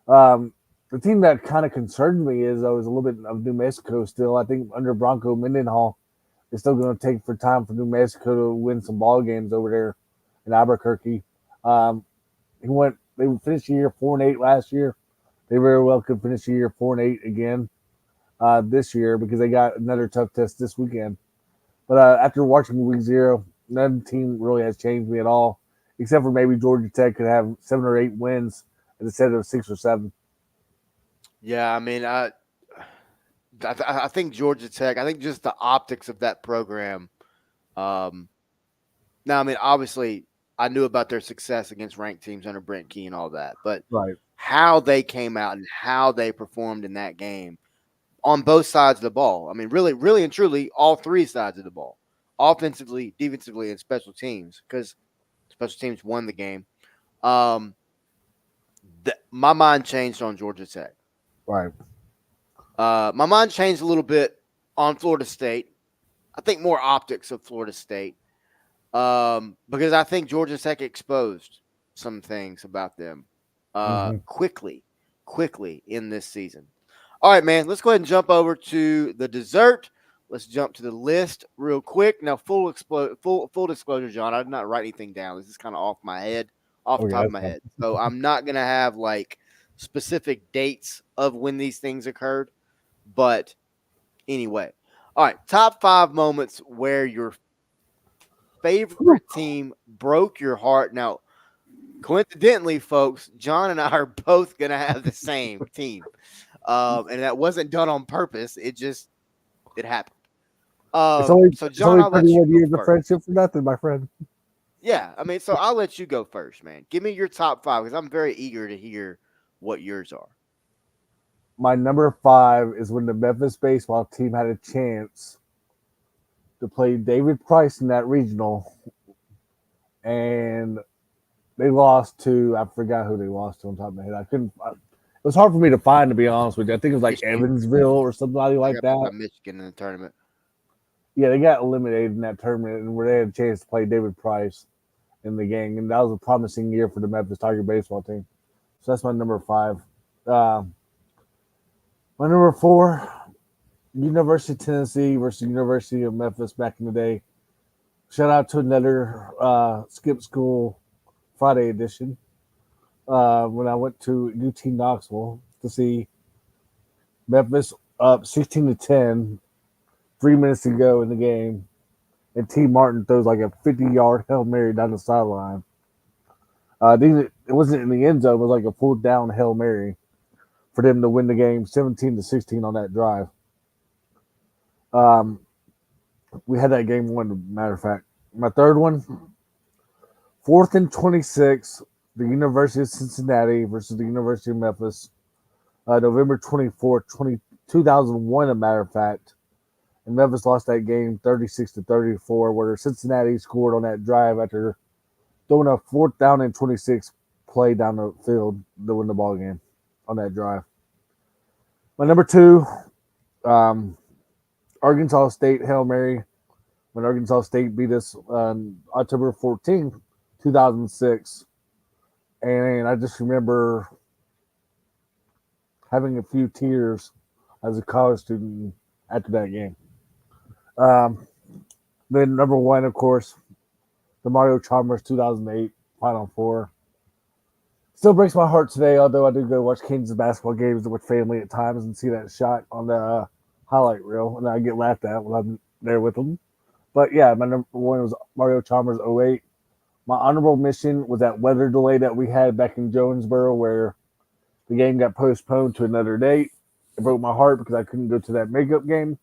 Um, the team that kind of concerned me is though is a little bit of New Mexico still. I think under Bronco Mendenhall, it's still going to take for time for New Mexico to win some ball games over there in Albuquerque. Um, They finished the year 4-8 last year. They very well could finish the year 4-8 again this year because they got another tough test this weekend. But after watching week 0, none team really has changed me at all. except for maybe Georgia Tech could have 7 or 8 wins instead of 6 or 7. Yeah, I mean, I think Georgia Tech. I think just the optics of that program. Um, Now, I mean, obviously, I knew about their success against ranked teams under Brent Key and all that, but Right. how they came out and how they performed in that game on both sides of the ball. I mean, really, really and truly, all three sides of the ball, offensively, defensively, and special teams, because special teams won the game. Um, my mind changed on Georgia Tech. Right. My mind changed a little bit on Florida State. I think more optics of Florida State. Because I think Georgia Tech exposed some things about them Hmm. quickly in this season. All right, man, let's go ahead and jump over to the dessert. Let's jump to the list real quick. Now, full disclosure, John, I did not write anything down. This is kind of off my head, off the Okay, top of that's my fine. head. So I'm not gonna have like specific dates of when these things occurred. But anyway, all right, top 5 moments where your favorite Whew. team broke your heart. Now, coincidentally, folks, John and I are both going to have the same team. And that wasn't done on purpose. It happened. It's only So, it's John, only I'll let you 31 go years of first. friendship for nothing, my friend. Yeah. I mean, so I'll let you go first, man. Give me your top five because I'm very eager to hear what yours are. My number 5 is when the Memphis baseball team had a chance to play David Price in that regional, and they lost to, I forgot who they lost to on top of my head. It was hard for me to find, to be honest with you. I think it was like Michigan. Evansville or somebody They like got beat by that. Michigan in the tournament. Yeah, they got eliminated in that tournament, and where they had a chance to play David Price in the game, and that was a promising year for the Memphis Tiger baseball team. So that's my number 5. Uh, my number 4, University of Tennessee versus University of Memphis back in the day. Shout out to another Skip School Friday edition. When I went to UT Knoxville to see Memphis up 16-10, 3 minutes to go in the game, and T. Martin throws like a 50-yard Hail Mary down the sideline. It wasn't in the end zone; it was like a full down Hail Mary for them to win the game 17-16 on that drive. Um, we had that game won. Matter of fact, my third one, 4th and 26, the University of Cincinnati versus the University of Memphis, November 24th, 2001, a matter of fact. And Memphis lost that game 36-34, where Cincinnati scored on that drive after throwing a 4th down and 26 play down the field to win the ball game on that drive. My number 2, um, Arkansas State Hail Mary, when Arkansas State beat us on October 14th, 2006. And I just remember having a few tears as a college student after that game. Um, then number 1, of course, the Mario Chalmers 2008 Final Four. Still breaks my heart today, although I do go watch Kansas basketball games with family at times and see that shot on the highlight reel, and I get laughed at when I'm there with them. But yeah, my number 1 was Mario Chalmers 08. My honorable mention was that weather delay that we had back in Jonesboro, where the game got postponed to another date. It broke my heart because I couldn't go to that makeup game.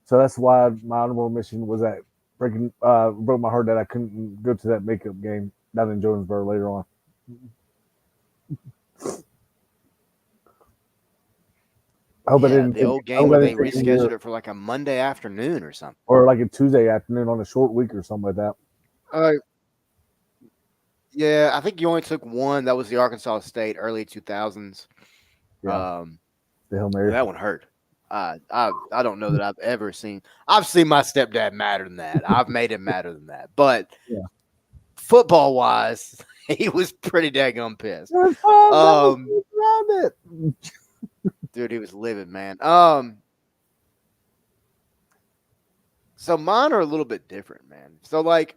So that's why my honorable mention was that broke my heart that I couldn't go to that makeup game down in Jonesboro later on. I hope I Yeah, didn't the take. old I game hope where I they didn't take any rescheduled it for like a Monday afternoon or something. or like a Tuesday afternoon on a short week or something like that. Uh, yeah, I think you only took one. That was the Arkansas State early 2000s. Yeah, Um, the Hail and Mary. that one hurt. I don't know that I've ever seen. I've seen my stepdad madder than that. I've made him madder than that. But Yeah, football wise, he was pretty daggone pissed. there's five numbers Um, around it. dude, he was livid, man. So mine are a little bit different, man. So like,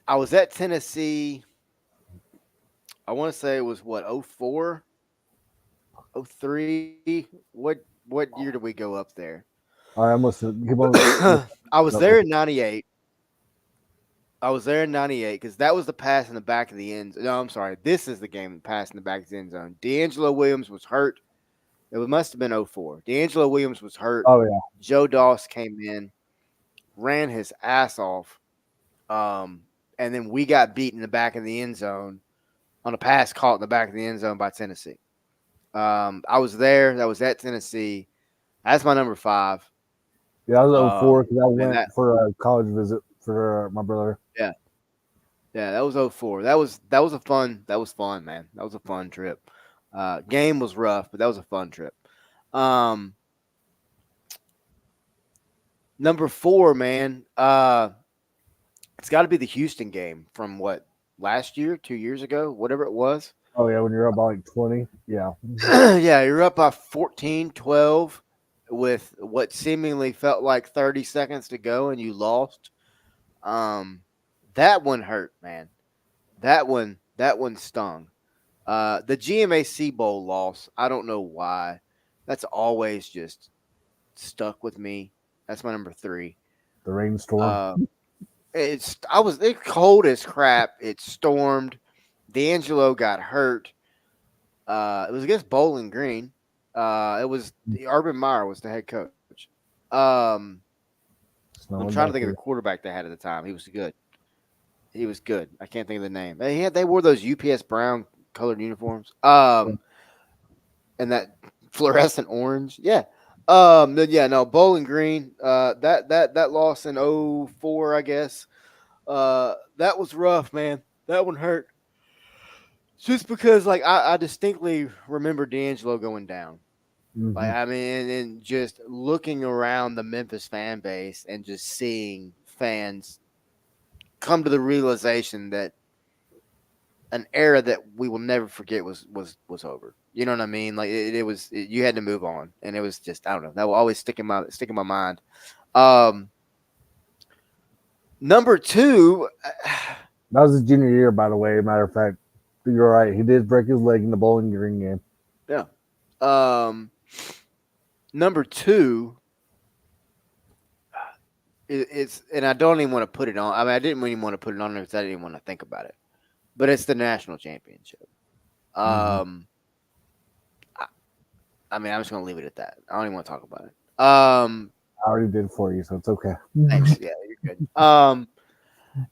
I was at Tennessee. I want to say it was what 04, 03. What year did we go up there? All right, I'm listening. Keep on. I was Up there with in '98. I was there in '98 because that was the pass in the back of the end. No, I'm sorry. This is the game pass in the back of the end zone. D'Angelo Williams was hurt. It must have been '04. D'Angelo Williams was hurt. Oh yeah, Joe Doss came in, ran his ass off, um, and then we got beat in the back of the end zone on a pass caught in the back of the end zone by Tennessee. I was there. That was at Tennessee. That's my number five. yeah. I was 04 because I Man, went that for a college visit for my brother. yeah, yeah, that was '04. That was fun, man. That was a fun trip. Game was rough, but that was a fun trip. Um, Number four, man. It's got to be the Houston game from what last year, 2 years ago, whatever it was. Oh yeah, when you're up by like 20, yeah. Yeah, you're up by 14-12 with what seemingly felt like 30 seconds to go, and you lost. Um, that one hurt, man. That one stung. The GMAC Bowl loss, I don't know why. That's always just stuck with me. That's my number three. The rainstorm. Uh, it's cold as crap. It stormed. D'Angelo got hurt. It was against Bowling Green. It was Urban Meyer was the head coach. Um, I'm Snowing trying to back think of the here. quarterback they had at the time. He was good. He was good. I can't think of the name. They wore those UPS brown colored uniforms. And that fluorescent orange. Yeah. Yeah, no, Bowling Green. That loss in '04, I guess. That was rough, man. That one hurt. Just because like I distinctly remember D'Angelo going down. Like Hmm. I mean, and just looking around the Memphis fan base and just seeing fans come to the realization that an era that we will never forget was over. You know what I mean? Like you had to move on, and it was just I don't know. That will always stick in my mind. Um, Number two, That was his junior year, by the way. Matter of fact, you're right. He did break his leg in the Bowling Green game. yeah. Um, Number two, it's and I don't even want to put it on. I mean, I didn't even want to put it on there because I didn't even want to think about it. But it's the national championship. Hmm. Um, I, I mean, I'm just gonna leave it at that. I don't even want to talk about it. I already did for you, so it's okay. Thanks. Yeah, you're good.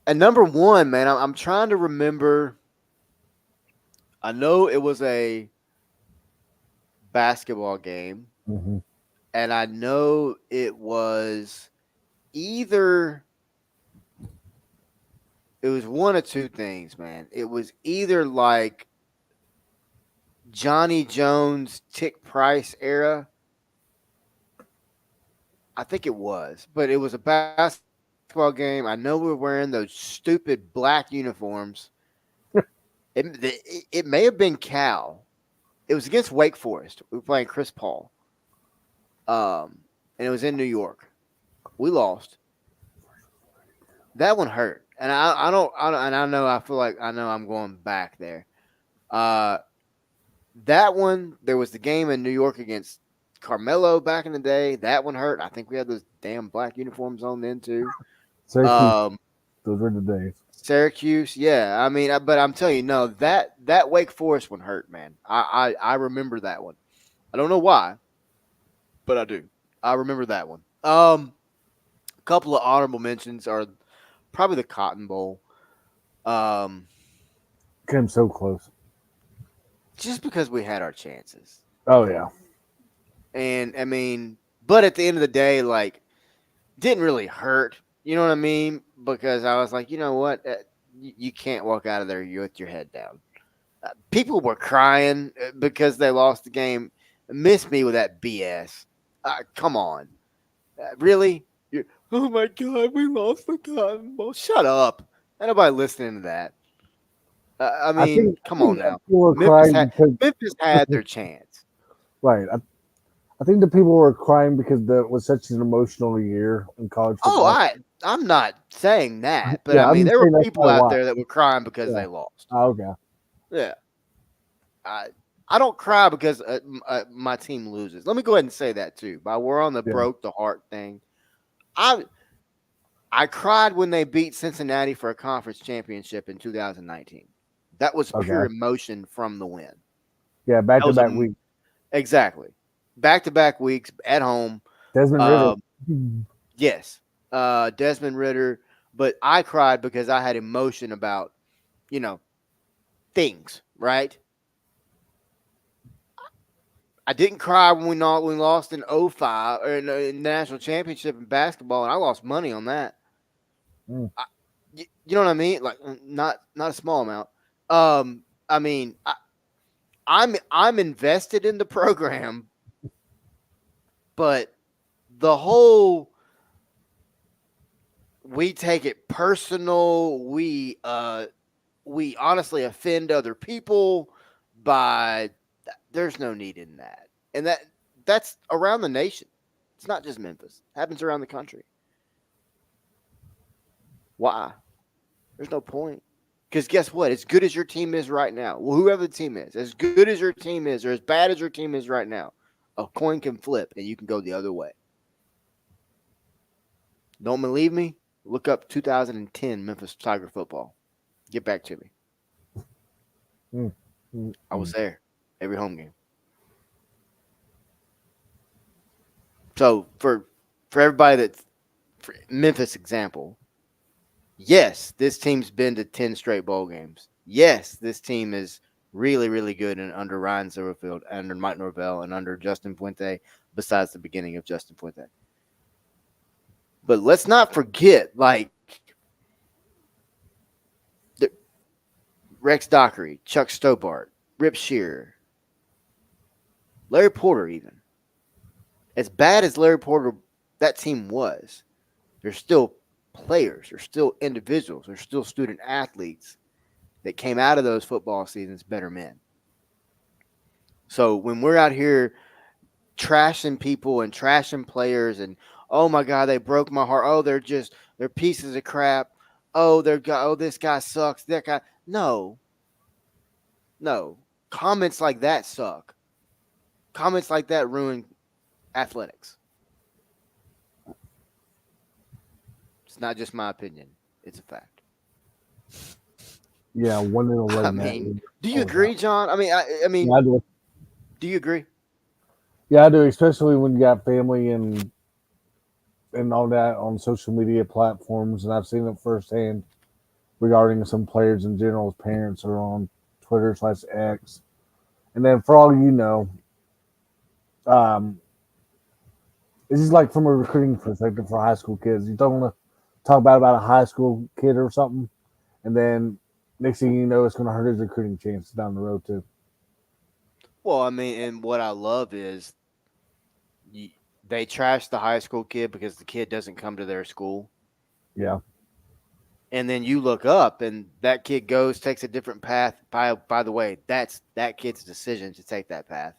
And number one, man, I'm trying to remember. I know it was a basketball game, Hmm. and I know it was either it was one of two things, man. It was either like Johnny Jones, Tick Price era. I think it was, but it was a basketball game. I know we were wearing those stupid black uniforms. It may have been Cal. It was against Wake Forest. We were playing Chris Paul. And it was in New York. We lost. That one hurt, and and I know I feel like I know I'm going back there. Uh, that one there was the game in New York against Carmelo back in the day. That one hurt. I think we had those damn black uniforms on then too. Syracuse, Um, those were the days. Syracuse, yeah. I mean, but I'm telling you, no, that Wake Forest one hurt, man. I remember that one. I don't know why, but I do. I remember that one. A couple of honorable mentions are probably the Cotton Bowl. Um, Came so close. just because we had our chances. Oh yeah. And I mean, but at the end of the day, like, didn't really hurt. You know what I mean? Because I was like, you know what? You can't walk out of there with your head down. People were crying because they lost the game. Miss me with that BS. Come on. Really? Oh my God, we lost the Cotton Bowl. Shut up. Ain't nobody listening to that. I I mean, think I come think on that now. people were Memphis crying had because Memphis had their chance. right. I think the people were crying because it was such an emotional year in college Oh, football. I'm not saying that, but I Yeah, I'm mean just there were saying that's people probably out why. there that were crying because Yeah. they lost. Oh, okay. Yeah, I I don't cry because my team loses. Let me go ahead and say that too. But we're on the Yeah. broke the heart thing. I I cried when they beat Cincinnati for a conference championship in 2019. That was pure Okay. emotion from the win. Yeah, back That to was a back week. exactly back to back weeks at home. Desmond Ritter. Um, yes, Desmond Ritter. But I cried because I had emotion about you know things. Right. I didn't cry when we lost in '05 or in the national championship in basketball, and I lost money on that. Mm. I, you know what I mean? Like not a small amount. I mean, I'm invested in the program, but the whole we take it personal. We honestly offend other people by there's no need in that, and that's around the nation. It's not just Memphis. It happens around the country. Why? There's no point. Because guess what? As good as your team is right now, well, whoever the team is, as good as your team is, or as bad as your team is right now, a coin can flip and you can go the other way. Don't believe me? Look up 2010 Memphis Tiger football. Get back to me. Mm. Mm. I was Mm. there every home game. So for everybody that's for Memphis example, yes, this team's been to 10 straight bowl games. Yes, this team is really, really good and under Ryan Silverfield, under Mike Norvell, and under Justin Fuente, besides the beginning of Justin Fuente. But let's not forget, like, the, Rex Dockery, Chuck Stobart, Rip Shearer, Larry Porter, even. As bad as Larry Porter, that team was, there's still players, there's still individuals, there's still student athletes that came out of those football seasons better men. So when we're out here trashing people and trashing players and oh my god they broke my heart, oh they're pieces of crap, oh this guy sucks, that guy, no, no, comments like that suck, comments like that ruin athletics. It's not just my opinion, it's a fact. Yeah, 1 in I 11 that mean, week do you all the time. agree, John? I Yeah, mean, I do. do you agree? Yeah, I do. Especially when you got family and all that on social media platforms, and I've seen it firsthand regarding some players in general's parents are on Twitter/X, and then for all you know, um, it's just like from a recruiting perspective for high school kids. You don't want to talk about a high school kid or something, and then next thing you know, it's going to hurt his recruiting chances down the road too. Well, I mean, and what I love is y- they trash the high school kid because the kid doesn't come to their school. Yeah, And then you look up and that kid goes, takes a different path. By the way, that's that kid's decision to take that path,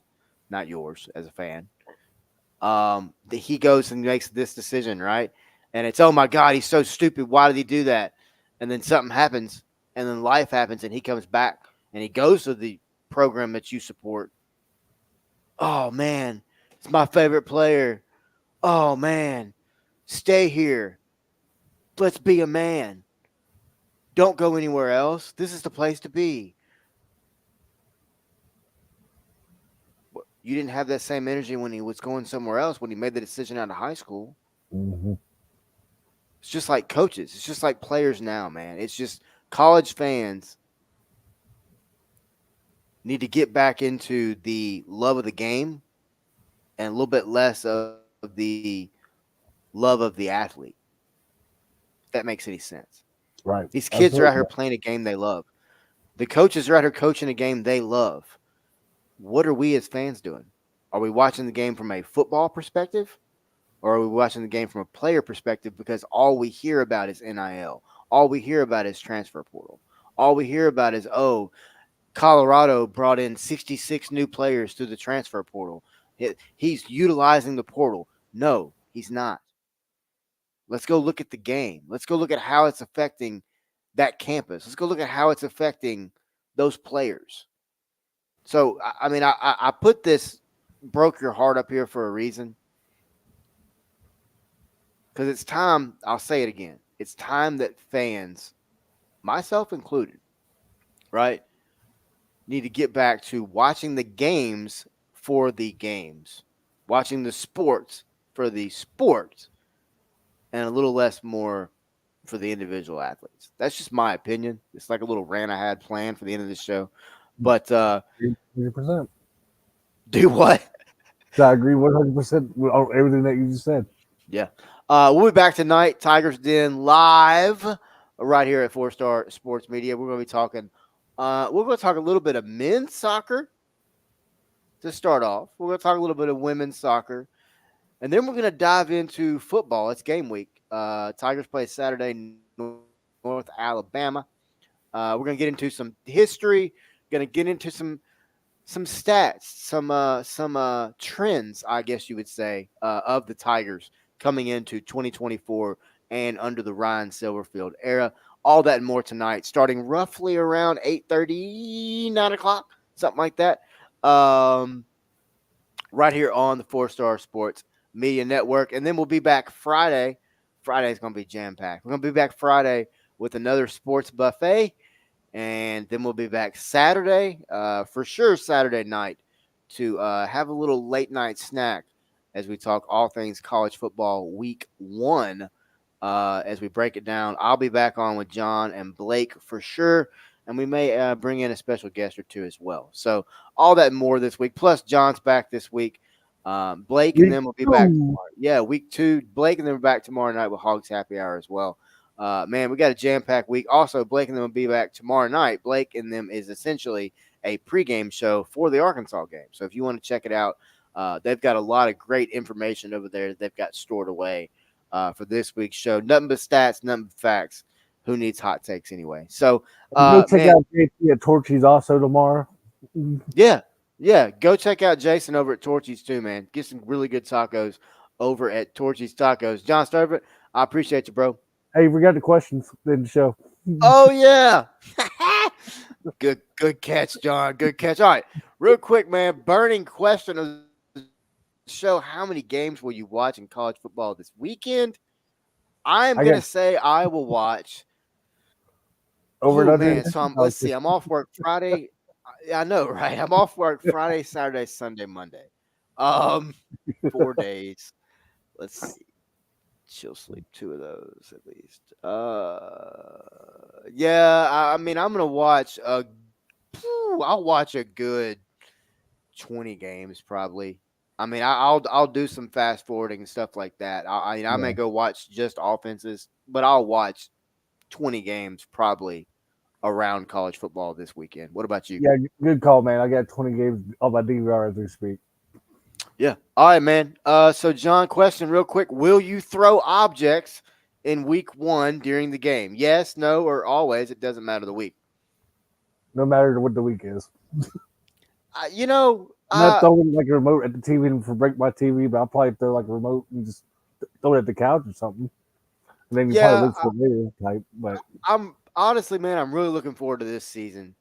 not yours as a fan. He goes and makes this decision, right? And it's, oh my God, he's so stupid. Why did he do that? And then something happens, and then life happens, and he comes back and he goes to the program that you support. Oh man, it's my favorite player. Oh man, stay here. Let's be a man. Don't go anywhere else. This is the place to be. You didn't have that same energy when he was going somewhere else when he made the decision out of high school. hmm It's just like coaches. It's just like players now, man. It's just college fans need to get back into the love of the game and a little bit less of the love of the athlete. If that makes any sense. right, These kids are out here absolutely. playing a game they love. The coaches are out here coaching a game they love. What are we as fans doing? Are we watching the game from a football perspective? Or are we watching the game from a player perspective because all we hear about is NIL? All we hear about is transfer portal. All we hear about is, oh, Colorado brought in 66 new players through the transfer portal. He's utilizing the portal. No, he's not. Let's go look at the game. Let's go look at how it's affecting that campus. Let's go look at how it's affecting those players. So, I mean, I put this broke your heart up here for a reason because it's time. I'll say it again. It's time that fans, myself included, right, need to get back to watching the games for the games, watching the sports for the sports, and a little less more for the individual athletes. That's just my opinion. It's like a little rant I had planned for the end of the show. But 100%. do what? So I agree 100% with everything that you just said. Yeah. We'll be back tonight, Tigers Den live right here at Four Star Sports Media. We're going to be talking. We're going to talk a little bit of men's soccer to start off. We're going to talk a little bit of women's soccer, and then we're going to dive into football. It's game week. Tigers play Saturday, North Alabama. We're going to get into some history. Going to get into some stats, some trends, I guess you would say, of the Tigers coming into 2024 and under the Ryan Silverfield era. All that and more tonight, starting roughly around 8:30, 9 o'clock, something like that. Um, right here on the Four Star Sports Media Network, and then we'll be back Friday. Friday's going to be jam packed. We're going to be back Friday with another sports buffet, and then we'll be back Saturday, for sure, Saturday night, to have a little late night snack as we talk all things college football week one. As we break it down, I'll be back on with John and Blake for sure, and we may bring in a special guest or two as well. So all that and more this week. Plus, John's back this week. Blake and Week then we'll be back two. tomorrow. Yeah, week two. Blake and then we're back tomorrow night with Hogs Happy Hour as well. Man, we got a jam packed week. Also, Blake and them will be back tomorrow night. Blake and them is essentially a pregame show for the Arkansas game. So if you want to check it out, they've got a lot of great information over there that they've got stored away for this week's show. Nothing but stats, nothing but facts. Who needs hot takes anyway? So, Go check man, out JP at Torchy's also tomorrow. yeah, yeah. Go check out Jason over at Torchy's too, man. Get some really good tacos over at Torchy's Tacos. John Sturvett, I appreciate you, bro. Hey, we got the questions in the show. Oh yeah. Good catch, John. Good catch. All right. Real quick, man. Burning question of the show. How many games will you watch in college football this weekend? I am gonna I say got I will watch. over Oh and under. man. So let's see. I'm off work Friday. I know, right? I'm off work Friday, Saturday, Sunday, Monday. Um 4 days. Let's see. She'll sleep 2 of those at least. Yeah, I mean, I'm gonna watch a. I'll watch a good 20 games probably. I mean, I'll do some fast forwarding and stuff like that. I may Yeah, go watch just offenses, but I'll watch 20 games probably around college football this weekend. What about you? yeah, good call, man. I got 20 games on my DVR as we speak. Yeah. All right, man. So John, question real quick: will you throw objects in week one during the game? Yes, no, or always? It doesn't matter the week. No matter what the week is. You know, I'm not throwing like a remote at the TV and for break my TV, but I'll probably throw like a remote and just throw it at the couch or something. And then you probably yeah, look for it later type. But I'm honestly, man, I'm really looking forward to this season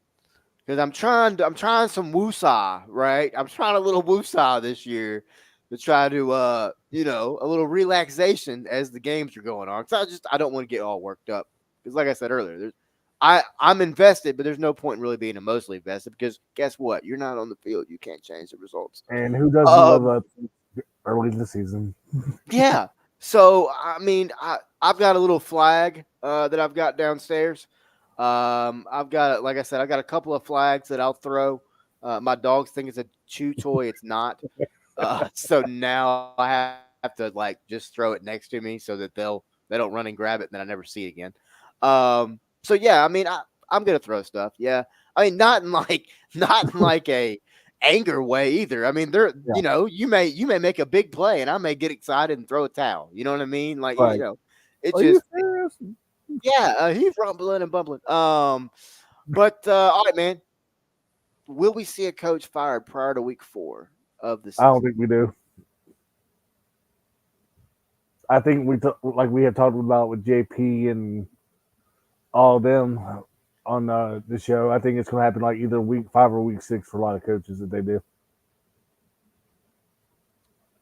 because I'm trying some woosah, right? I'm trying a little woosah this year to try to, a little relaxation as the games are going on. Because I don't want to get all worked up because, like I said earlier, I'm invested, but there's no point in really being emotionally invested because guess what? You're not on the field. You can't change the results. and who doesn't love Um, a early in the season? Yeah. So I mean, I've got a little flag that I've got downstairs. I've got, like I said, I've got a couple of flags that I'll throw. My dogs think it's a chew toy. It's not. So now I have to like just throw it next to me so that they don't run and grab it and then I never see it again. So yeah, I mean, I'm gonna throw stuff. Yeah, I mean, not in like not in like a anger way either. I mean, Yeah. you may make a big play and I may get excited and throw a towel. You know what I mean? Like Like, it are you just serious? yeah, he's rumbling and bumbling. But all right, man. Will we see a coach fired prior to week 4 of the I don't season? think we do. I think like we have talked about with JP and all of them on the show. I think it's going to happen like either week 5 or week 6 for a lot of coaches that they do.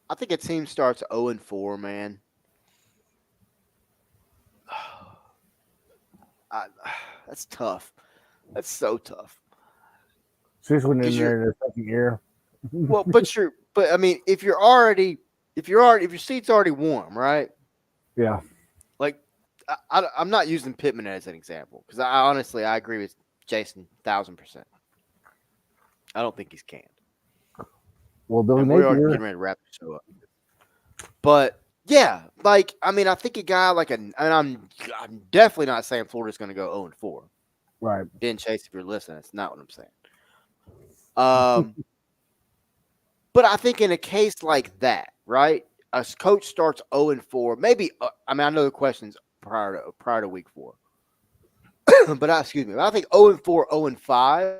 I think a team starts 0-4, man. I, that's tough. That's so tough. Especially when they're in Because you're their second year. well, but I mean, if your seat's already warm, right? Yeah. Like, I'm not using Pittman as an example because I honestly I agree with Jason 1,000%. I don't think he's canned, Well, Billy and we're already Napier. getting ready to wrap the show up. But yeah, like I mean, I think a guy like and I'm definitely not saying Florida's going to go 0-4. Right. Ben Chase, if you're listening, that's not what I'm saying. Um, but I think in a case like that, right? A coach starts 0-4, maybe. I mean, I know the questions prior to week 4, but excuse me. But I think 0-4, 0-5.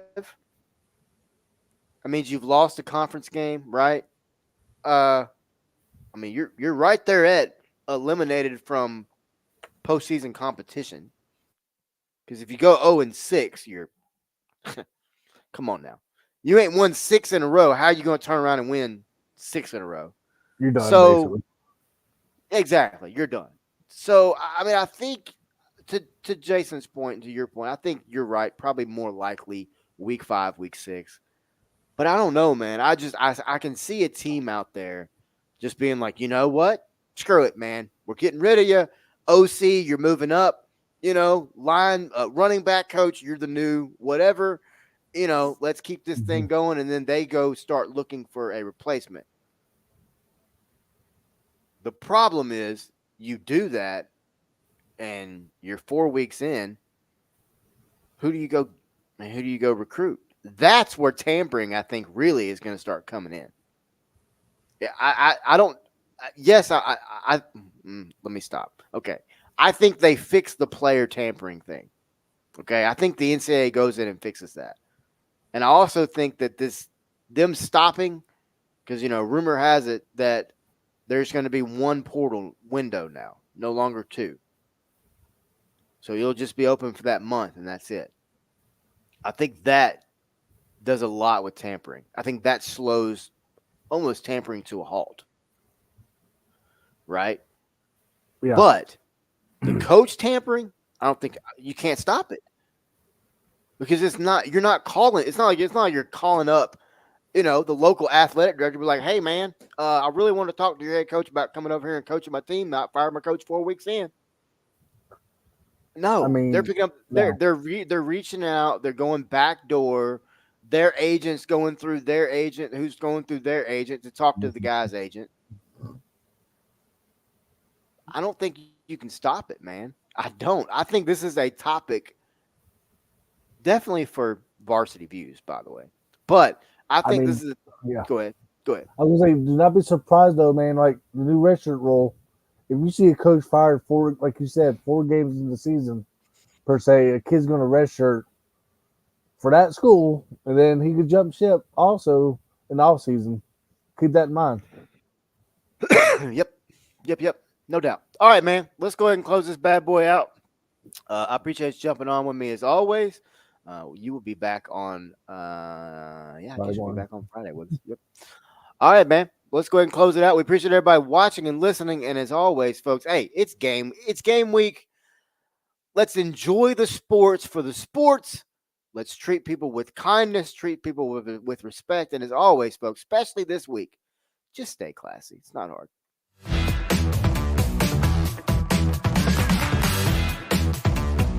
That means you've lost a conference game, right? Uh, I mean, you're right there at eliminated from postseason competition. Because if you go 0-6, you're come on now. You ain't won 6 in a row. How are you going to turn around and win 6 in a row? You're done, So basically. exactly, you're done. So I mean, I think to Jason's point and to your point, I think you're right. Probably more likely week 5, week 6. But I don't know, man. I can see a team out there just being like, you know what? Screw it, man. We're getting rid of you. OC, you're moving up. Line running back coach, you're the new whatever. Let's keep this Mhm. thing going, and then they go start looking for a replacement. The problem is you do that, and you're 4 weeks in. Who do you go? Who do you go recruit? That's where tampering, I think, really is going to start coming in. Yeah, I don't. Yes, let me stop. Okay, I think they fixed the player tampering thing. Okay, I think the NCAA goes in and fixes that, and I also think that them stopping because rumor has it that there's going to be one portal window now, no longer two. So you'll just be open for that month, and that's it. I think that does a lot with tampering. I think that slows almost tampering to a halt, right? Yeah. But the coach tampering, I don't think you can't stop it because it's not. You're not calling. It's not like you're calling up. The local athletic director be like, "Hey, man, I really want to talk to your head coach about coming over here and coaching my team. Not fire my coach 4 weeks in." I No, they're mean, picking up. yeah. They're reaching out. They're going back door. Their agent's going through their agent, who's going through their agent to talk to the Mhm. guy's agent. I don't think you can stop it, man. I don't. I think this is a topic definitely for varsity views, by the way. But I I think this mean, is. yeah. Go ahead. Go ahead. I was say, do not be surprised though, man. Like the new redshirt rule, if you see a coach fired like you said, 4 games in the season per se, a kid's going to redshirt for that school, and then he could jump ship also in the off season. Keep that in mind. Yep. Yep. No doubt. All right, man. Let's go ahead and close this bad boy out. I appreciate you jumping on with me as always. You will be back on. Yeah, I Probably guess you'll be one. back on Friday. Yep. All right, man. Let's go ahead and close it out. We appreciate everybody watching and listening. And as always, folks, hey, it's game week. Let's enjoy the sports for the sports. Let's treat people with kindness, treat people with respect. And as always, folks, especially this week, just stay classy. It's not hard.